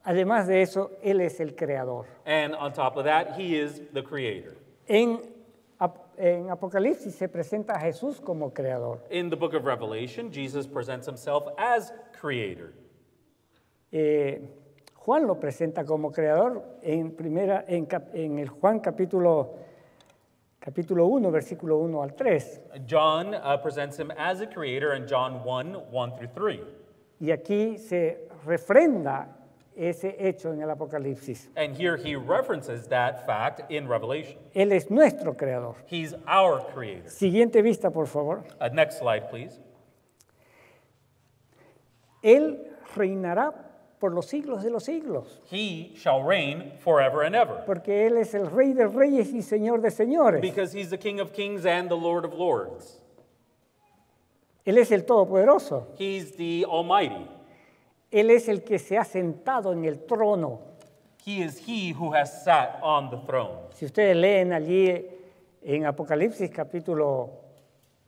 Además de eso, Él es el creador. And on top of that, he is the creator. En Apocalipsis se presenta a Jesús como creador. In the book of Revelation, Jesus presents himself as creator. Juan lo presenta como creador en el Juan capítulo 1, versículo 1 al 3. John presents him as a creator in John 1 through 3. Y aquí se refrenda ese hecho en el Apocalipsis. And here he references that fact in Revelation. Él es nuestro creador. He's our creator. Siguiente vista, por favor. Next slide, please. Él reinará por los siglos de los siglos. He shall reign forever and ever. Porque Él es el Rey de Reyes y Señor de Señores. Because he's the King of Kings and the Lord of Lords. Él es el Todopoderoso. He's the Almighty. Él es el que se ha sentado en el trono. He is he who has sat on the throne. Si ustedes leen allí en Apocalipsis capítulo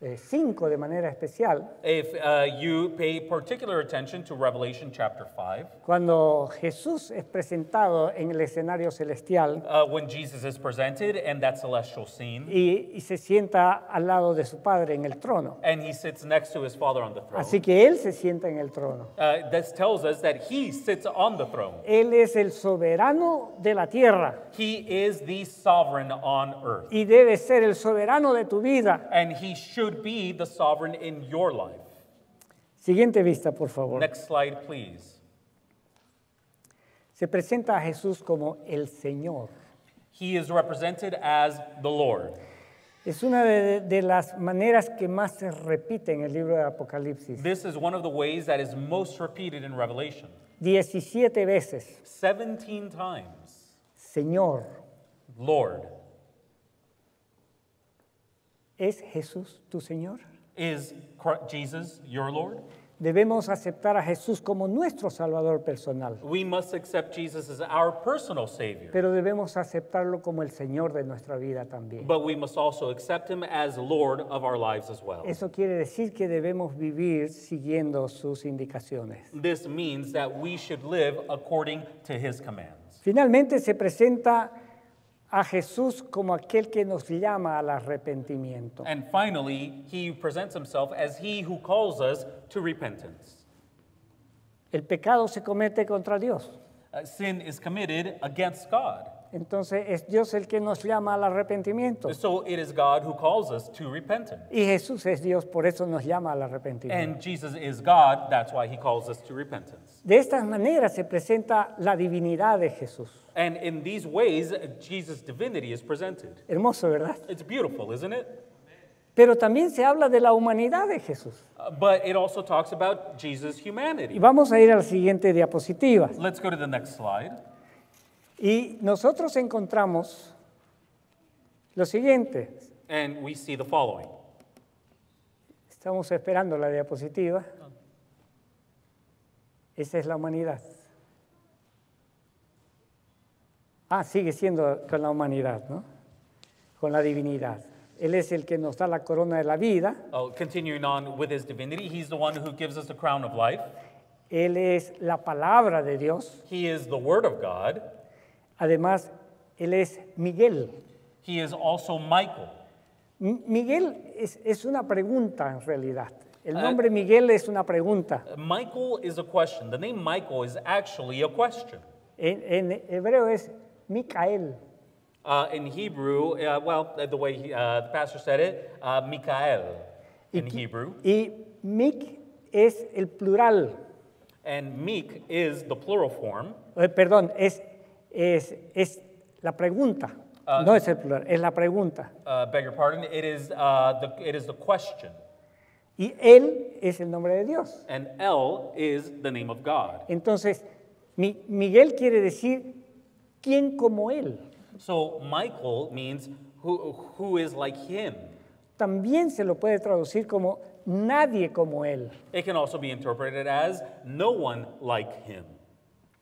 5 de manera especial, If you pay particular attention to Revelation chapter 5, cuando Jesús es presentado en el escenario celestial when Jesus is presented in that celestial scene, y se sienta al lado de su Padre en el trono. and he sits next to his Father on the throne. Así que Él se sienta en el trono. This tells us that he sits on the throne. Él es el soberano de la tierra He is the sovereign on earth. y debe ser el soberano de tu vida. And he should be the sovereign in your life. Siguiente vista, por favor. Next slide, please. Se presenta a Jesús como el Señor. He is represented as the Lord. Es una de las maneras que más se repite en el libro de Apocalipsis. This is one of the ways that is most repeated in Revelation. 17 veces. 17 times. Señor. Lord. ¿Es Jesús tu Señor? Is Jesus your Lord? Debemos aceptar a Jesús como nuestro Salvador personal, We must accept Jesus as our personal Savior. pero debemos aceptarlo como el Señor de nuestra vida también. But we must also accept him as Lord of our lives as well. Eso quiere decir que debemos vivir siguiendo sus indicaciones. This means that we should live according to his commands. Finalmente se presenta a Jesús como aquel que nos llama al arrepentimiento. And finally, he presents himself as he who calls us to repentance. El pecado se comete contra Dios. Sin is committed against God. Entonces es Dios el que nos llama al arrepentimiento. So it is God who calls us to repentance. Y Jesús es Dios, por eso nos llama al arrepentimiento. And Jesus is God, that's why he calls us to repentance. De estas maneras se presenta la divinidad de Jesús. And in these ways, Jesus' divinity is presented. Hermoso, ¿verdad? It's beautiful, isn't it? Pero también se habla de la humanidad de Jesús. But it also talks about Jesus' humanity. Y vamos a ir a la siguiente diapositiva. Let's go to the next slide. Y nosotros encontramos lo siguiente. And we see the following. Estamos esperando la diapositiva. Esa es la humanidad. Sigue siendo con la humanidad, ¿no? Con la divinidad. Él es el que nos da la corona de la vida. Continuing on with his divinity, he's the one who gives us the crown of life. Él es la palabra de Dios. He is the word of God. Además, Él es Miguel. He is also Michael. Miguel es una pregunta en realidad. El nombre Miguel es una pregunta. Michael is a question. The name Michael is actually a question. En hebreo es Micael. In Hebrew, the way the pastor said it, Mikael. in Hebrew, y Mik es el plural. and meek is the plural form. Perdón, es la pregunta. No es el plural, es la pregunta. Beg your pardon. It is the question, Y él es el nombre de Dios. and El is the name of God. Entonces, Miguel quiere decir quién como él. So Michael means who is like him. También se lo puede traducir como nadie como él. It can also be interpreted as no one like him.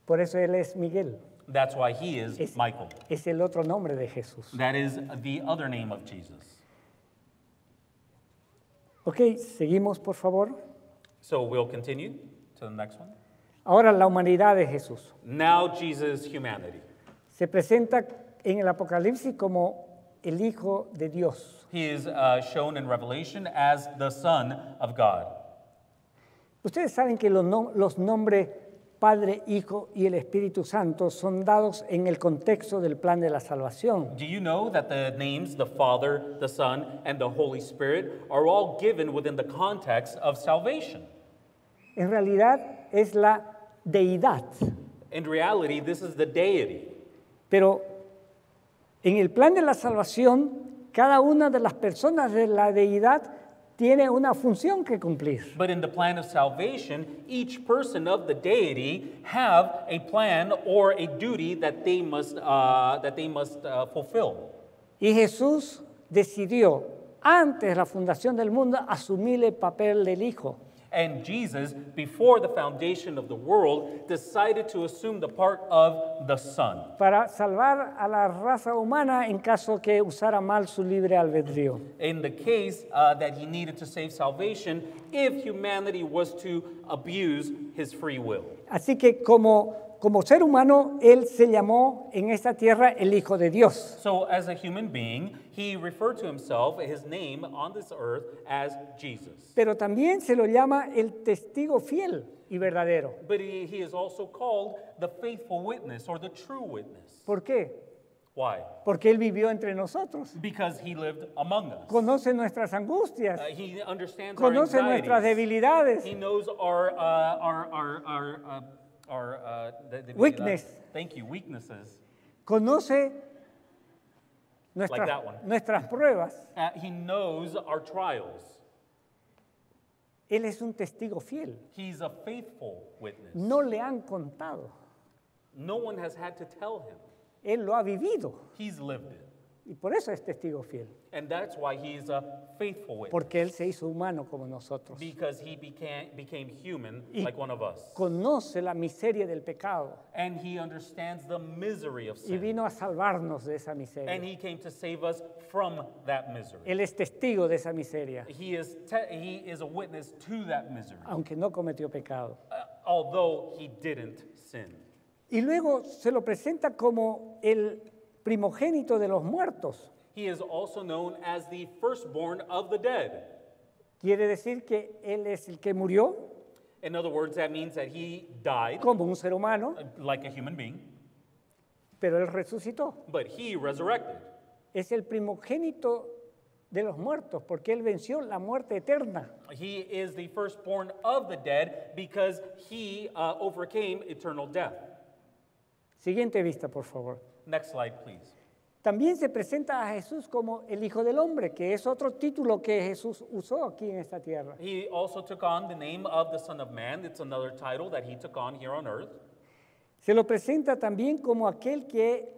Por eso él es Miguel. That's why he is Es, Michael. es el otro nombre de Jesús. That is the other name of Jesus. Ok, seguimos por favor. So we'll continue to the next one. Ahora la humanidad de Jesús. Now Jesus' humanity. Se presenta en el Apocalipsis como el Hijo de Dios. He is shown in Revelation as the Son of God. Ustedes saben que los nombres Padre, Hijo y el Espíritu Santo son dados en el contexto del plan de la salvación. Do you know that the names, the Father, the Son, and the Holy Spirit, are all given within the context of salvation? En realidad es la deidad, In reality, this is the deity. pero en el plan de la salvación, cada una de las personas de la deidad tiene una función que cumplir. But in the plan of salvation, each person of the deity have a plan or a duty that they must fulfill. Y Jesús decidió, antes de la fundación del mundo, asumir el papel del Hijo. And Jesus, before the foundation of the world, decided to assume the part of the Son Para salvar a la raza humana en caso que usara mal su libre albedrío. in the case that he needed to save salvation if humanity was to abuse his free will. Así que como ser humano, Él se llamó en esta tierra el Hijo de Dios. So as a human being, he referred to himself, his name on this earth, as Jesus. Pero también se lo llama el testigo fiel y verdadero. But he is also called the faithful witness or the true witness. ¿Por qué? Why? Porque Él vivió entre nosotros. Because he lived among us. Conoce nuestras angustias. He understands our Conoce nuestras anxieties. debilidades. He knows the Weakness. Thank you, weaknesses. Conoce Like that one. nuestras pruebas. He knows our trials. Él es un testigo fiel. He's a faithful witness. No le han contado. No one has had to tell him. Él lo ha vivido. He's lived it. Y por eso es testigo fiel. And that's why he's a faithful witness. Porque Él se hizo humano como nosotros. Because he became human Y like one of us. conoce la miseria del pecado. And he understands the misery of Y sin. vino a salvarnos de esa And miseria. he came to save us from that misery. Él es testigo de esa miseria, He is a witness to that misery, aunque no cometió pecado. although he didn't sin. Y luego se lo presenta como el primogénito de los muertos. He is also known as the firstborn of the dead. Quiere decir que Él es el que murió In other words, that means that he died como un ser humano, like a human being, pero Él resucitó. but he resurrected. Es el primogénito de los muertos porque Él venció la muerte eterna. He is the firstborn of the dead because he overcame eternal death. Siguiente vista, por favor. Next slide, please. También se presenta a Jesús como el Hijo del Hombre, que es otro título que Jesús usó aquí en esta tierra. He also took on the name of the Son of Man. It's another title that he took on here on earth. Se lo presenta también como aquel que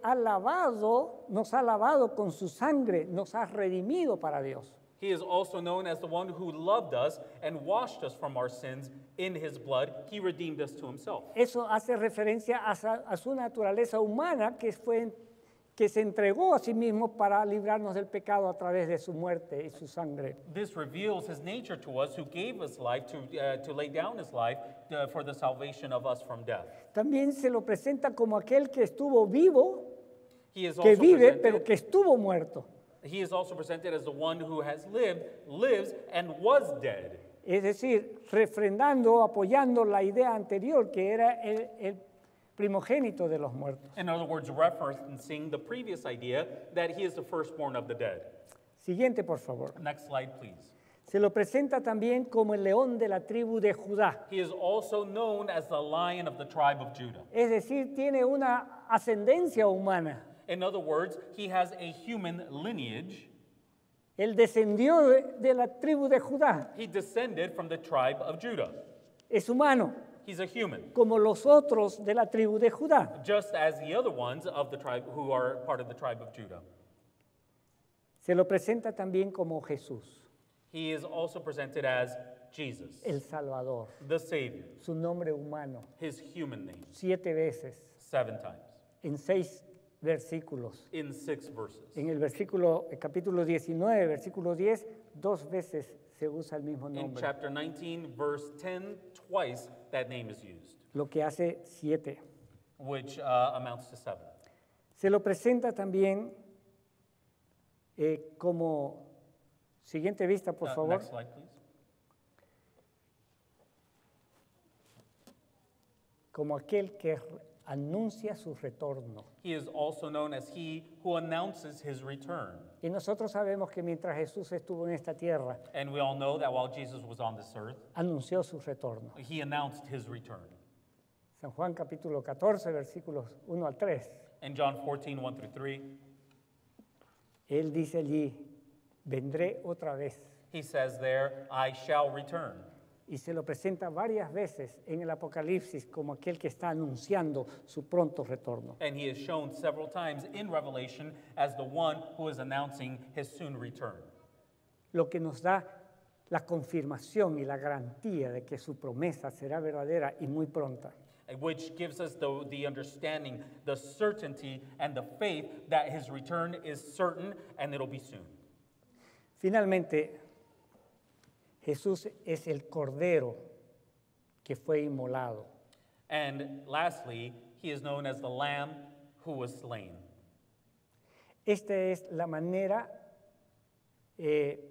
nos ha lavado con su sangre, nos ha redimido para Dios. He is also known as the one who loved us and washed us from our sins in his blood. He redeemed us to himself. Eso hace referencia a su naturaleza humana que se entregó a sí mismo para librarnos del pecado a través de su muerte y su sangre. This reveals his nature to us, who gave us life to lay down his life for the salvation of us from death. También se lo presenta como aquel que estuvo vivo, He is que also vive, presented, pero que estuvo muerto. he is also presented as the one who has lived, lives, and was dead. Es decir, refrendando, apoyando la idea anterior que era el primogénito de los muertos. In other words, referencing the previous idea that he is the firstborn of the dead. Siguiente, por favor. Next slide, please. Se lo presenta también como el león de la tribu de Judá. He is also known as the Lion of the tribe of Judah. Es decir, tiene una ascendencia humana. In other words, he has a human lineage. Él descendió de la tribu de Judá. He descended from the tribe of Judah. Es humano, He's a human, como los otros de la tribu de Judá. just as the other ones of the tribe who are part of the tribe of Judah. Se lo presenta también como Jesús, He is also presented as Jesus, el Salvador, the Savior, su nombre humano, his human name, 7 veces, 7 times, en 6 versículos. in 6 verses. En el capítulo 19, versículo 10, 2 veces se usa el mismo In nombre, chapter 19, verse 10, twice that name is used, lo que hace 7. which amounts to 7. Se lo presenta también como, siguiente vista, por favor, Next slide, please. como aquel que anuncia su retorno. He is also known as he who announces his return. Y nosotros sabemos que mientras Jesús estuvo en esta tierra, And we all know that while Jesus was on this earth, anunció su retorno. he announced his return. San Juan capítulo 14, versículos 1 al 3. In John 14, 1 through 3, Él dice allí, vendré otra vez. he says there, I shall return. Y se lo presenta varias veces en el Apocalipsis como aquel que está anunciando su pronto retorno. And he is shown several times in Revelation as the one who is announcing his soon return, Lo que nos da la confirmación y la garantía de que su promesa será verdadera y muy pronta. which gives us the understanding, the certainty, and the faith that his return is certain and it'll be soon. Finalmente, Jesús es el Cordero que fue inmolado. And lastly, he is known as the Lamb who was slain. Esta es la manera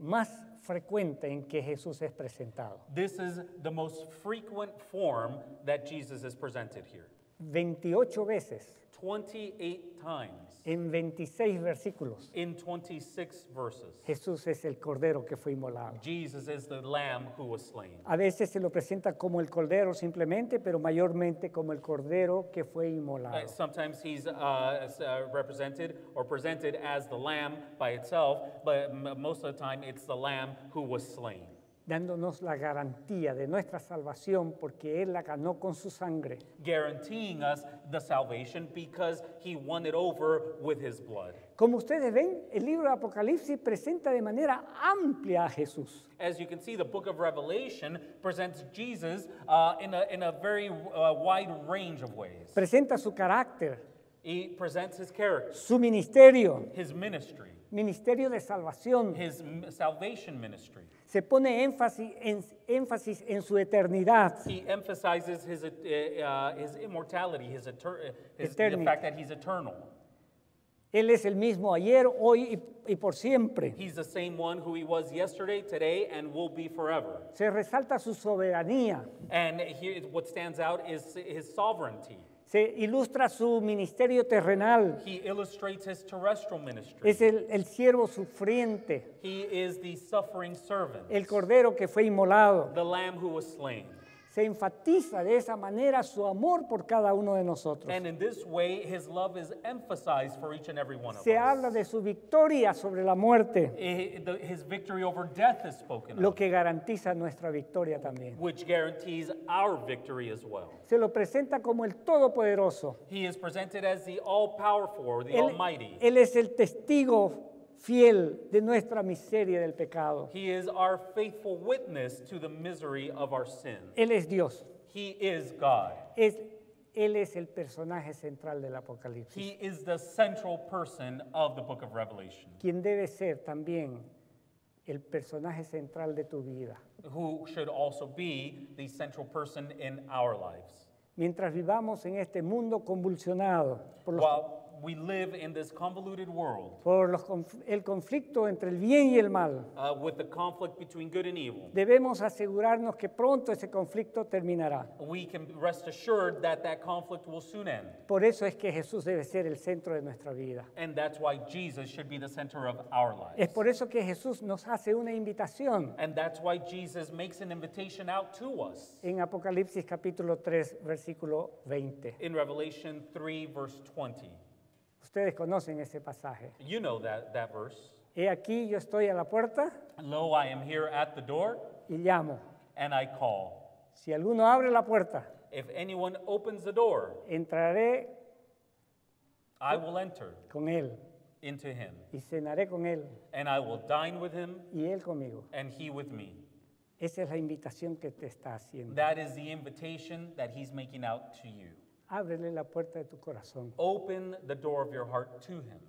más frecuente en que Jesús es presentado. This is the most frequent form that Jesus is presented here. 28 veces 28 times en 26 versículos. in 26 verses. Jesús es el Cordero que fue inmolado. Jesus is the Lamb who was slain. A veces se lo presenta como el Cordero simplemente, pero mayormente como el Cordero que fue inmolado. Sometimes he's represented or presented as the Lamb by itself, but most of the time it's the Lamb who was slain, Dándonos la garantía de nuestra salvación porque Él la ganó con su sangre. guaranteeing us the salvation because he won it over with his blood. Como ustedes ven, el libro de Apocalipsis presenta de manera amplia a Jesús. As you can see, the book of Revelation presents Jesus in a very wide range of ways. Presenta su carácter, He presents his character, su ministerio, his ministry, ministerio de salvación. his salvation ministry. Se pone énfasis en su eternidad. He emphasizes his immortality, the Eternity. fact that he's eternal. Él es el mismo ayer, hoy y por siempre. He's the same one who he was yesterday, today, and will be forever. Se resalta su soberanía. And here, what stands out is his sovereignty. Se ilustra su ministerio terrenal. He illustrates his terrestrial ministry. Es el siervo sufriente, He is the suffering servant, el cordero que fue inmolado. the lamb who was slain. Se enfatiza de esa manera su amor por cada uno de nosotros. And in this way, his love is emphasized for each and every one of Se us. habla de su victoria sobre la muerte, His victory over death is spoken lo of, que garantiza nuestra victoria también. which guarantees our victory as well. Se lo presenta como el Todopoderoso. He is presented as the all-powerful or the Él, almighty. él es el testigo fiel de nuestra miseria del pecado. He is our faithful witness to the misery of our sin. Él es Dios. He is God. Él es el personaje central del Apocalipsis, He is the central person of the book of Revelation, quien debe ser también el personaje central de tu vida. who should also be the central person in our lives. Mientras vivamos en este mundo convulsionado por los we live in this convoluted world por el conflicto entre el bien y el mal. with the conflict between good and evil. Debemos asegurarnos que pronto ese conflicto terminará. We can rest assured that that conflict will soon end. Por eso es que Jesús debe ser el centro de nuestra vida. And that's why Jesus should be the center of our Es lives. por eso que Jesús nos hace una invitación And that's why Jesus makes an invitation out to us en Apocalipsis capítulo 3, versículo 20. in Revelation 3, verse 20. Ustedes conocen ese pasaje. You know that verse. He aquí yo estoy a la puerta Lo, I am here at the door, y llamo. and I call. Si alguno abre la puerta, If anyone opens the door, entraré I will enter con él into him, y cenaré con él and I will dine with him, y él conmigo. and he with me. Esa es la invitación que te está haciendo. That is the invitation that he's making out to you. Ábrele la puerta de tu corazón. Open the door of your heart to him.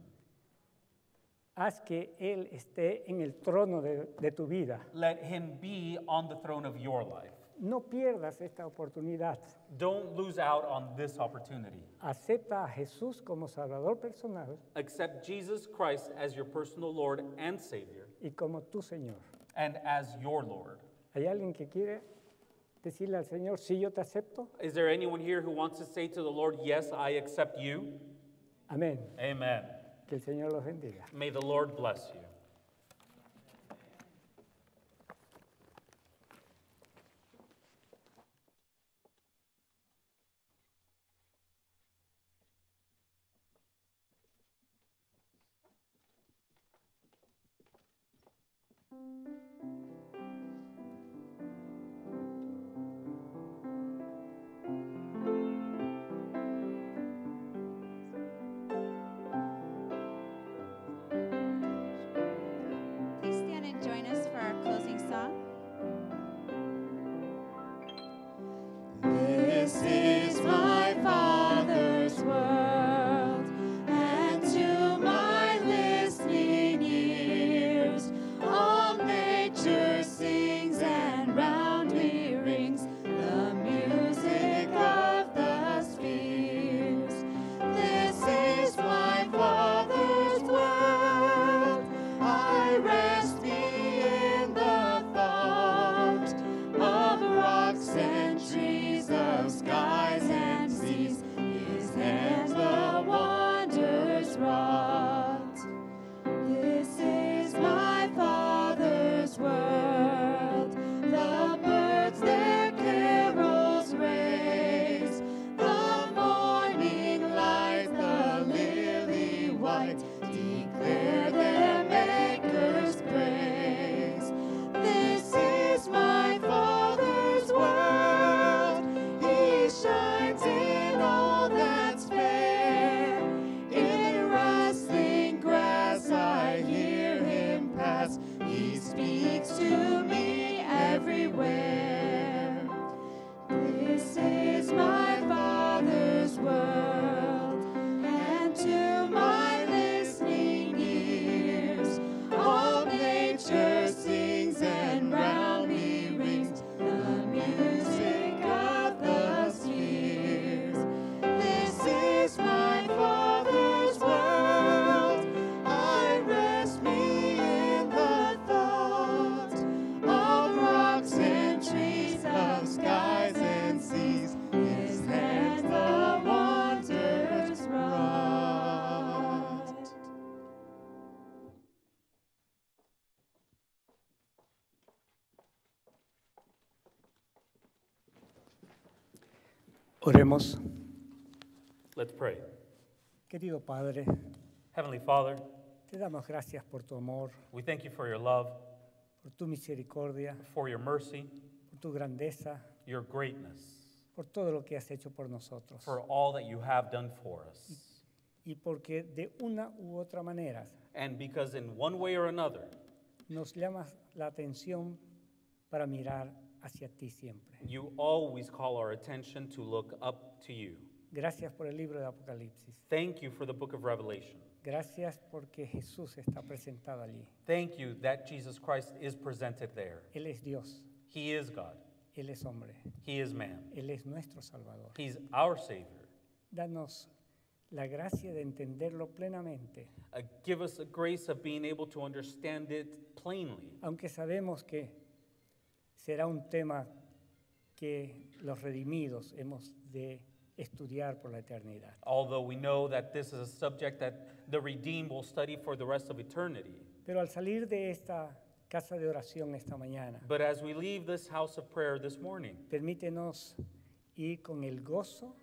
Haz que él esté en el trono de tu vida. Let him be on the throne of your life. No pierdas esta oportunidad. Don't lose out on this opportunity. Acepta a Jesús como Salvador personal Accept Jesus Christ as your personal Lord and Savior, y como tu Señor. and as your Lord. ¿Hay alguien que quiere decirle al Señor, sí, yo te acepto? Is there anyone here who wants to say to the Lord, yes, I accept you? Amén. Amen. Que el Señor los bendiga. May the Lord bless you. Please stand and join us for our closing song. This is my Father's world, and to my listening ears, all nature sings and round me rings the music of the spheres. This is my Father's world. I rest me in the thought of rocks and trees, of skies and seas. His hands the wonders wrought. This is my Father's world. The birds their carols raise. The morning light, the lily white, declare their Maker's praise. This is my Father's world. He shines in all that's fair. In rustling grass I hear him pass. He speaks to me everywhere. This is my Father's world, and to my listening ears, all nature sings and round me rings the music of the spheres. This is my Father's world. I rest me in the thought of rocks and trees, of skies and seas. His hands the wonders wrought. Oremos. Let's pray. Querido Padre, Heavenly Father, te damos gracias por tu amor, we thank you for your love, por tu misericordia, for your mercy, por tu grandeza, your greatness, por todo lo que has hecho por nosotros. for all that you have done for us. Y porque de una u otra manera And because in one way or another, nos llamas la atención para mirar hacia ti siempre. you always call our attention to look up to you. Gracias por el libro de Apocalipsis. Thank you for the book of Revelation. Gracias porque Jesús está presentado allí. Thank you that Jesus Christ is presented there. Él es Dios, He is God. Él es hombre, He is man. Él es nuestro Salvador. He's our Savior. Danos la gracia de entenderlo plenamente, Give us a grace of being able to understand it plainly. aunque sabemos que será un tema que los redimidos hemos de estudiar por la eternidad. Although we know that this is a subject that the redeemed will study for the rest of eternity. Pero al salir de esta casa de oración esta mañana, But as we leave this house of prayer this morning, permítenos ir con el gozo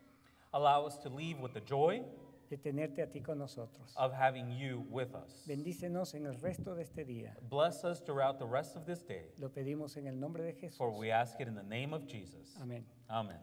allow us to leave with the joy de tenerte a ti con nosotros. of having you with us. Bendícenos en el resto de este día. Bless us throughout the rest of this day, Lo pedimos en el nombre de Jesús. for we ask it in the name of Jesus. Amén. Amen.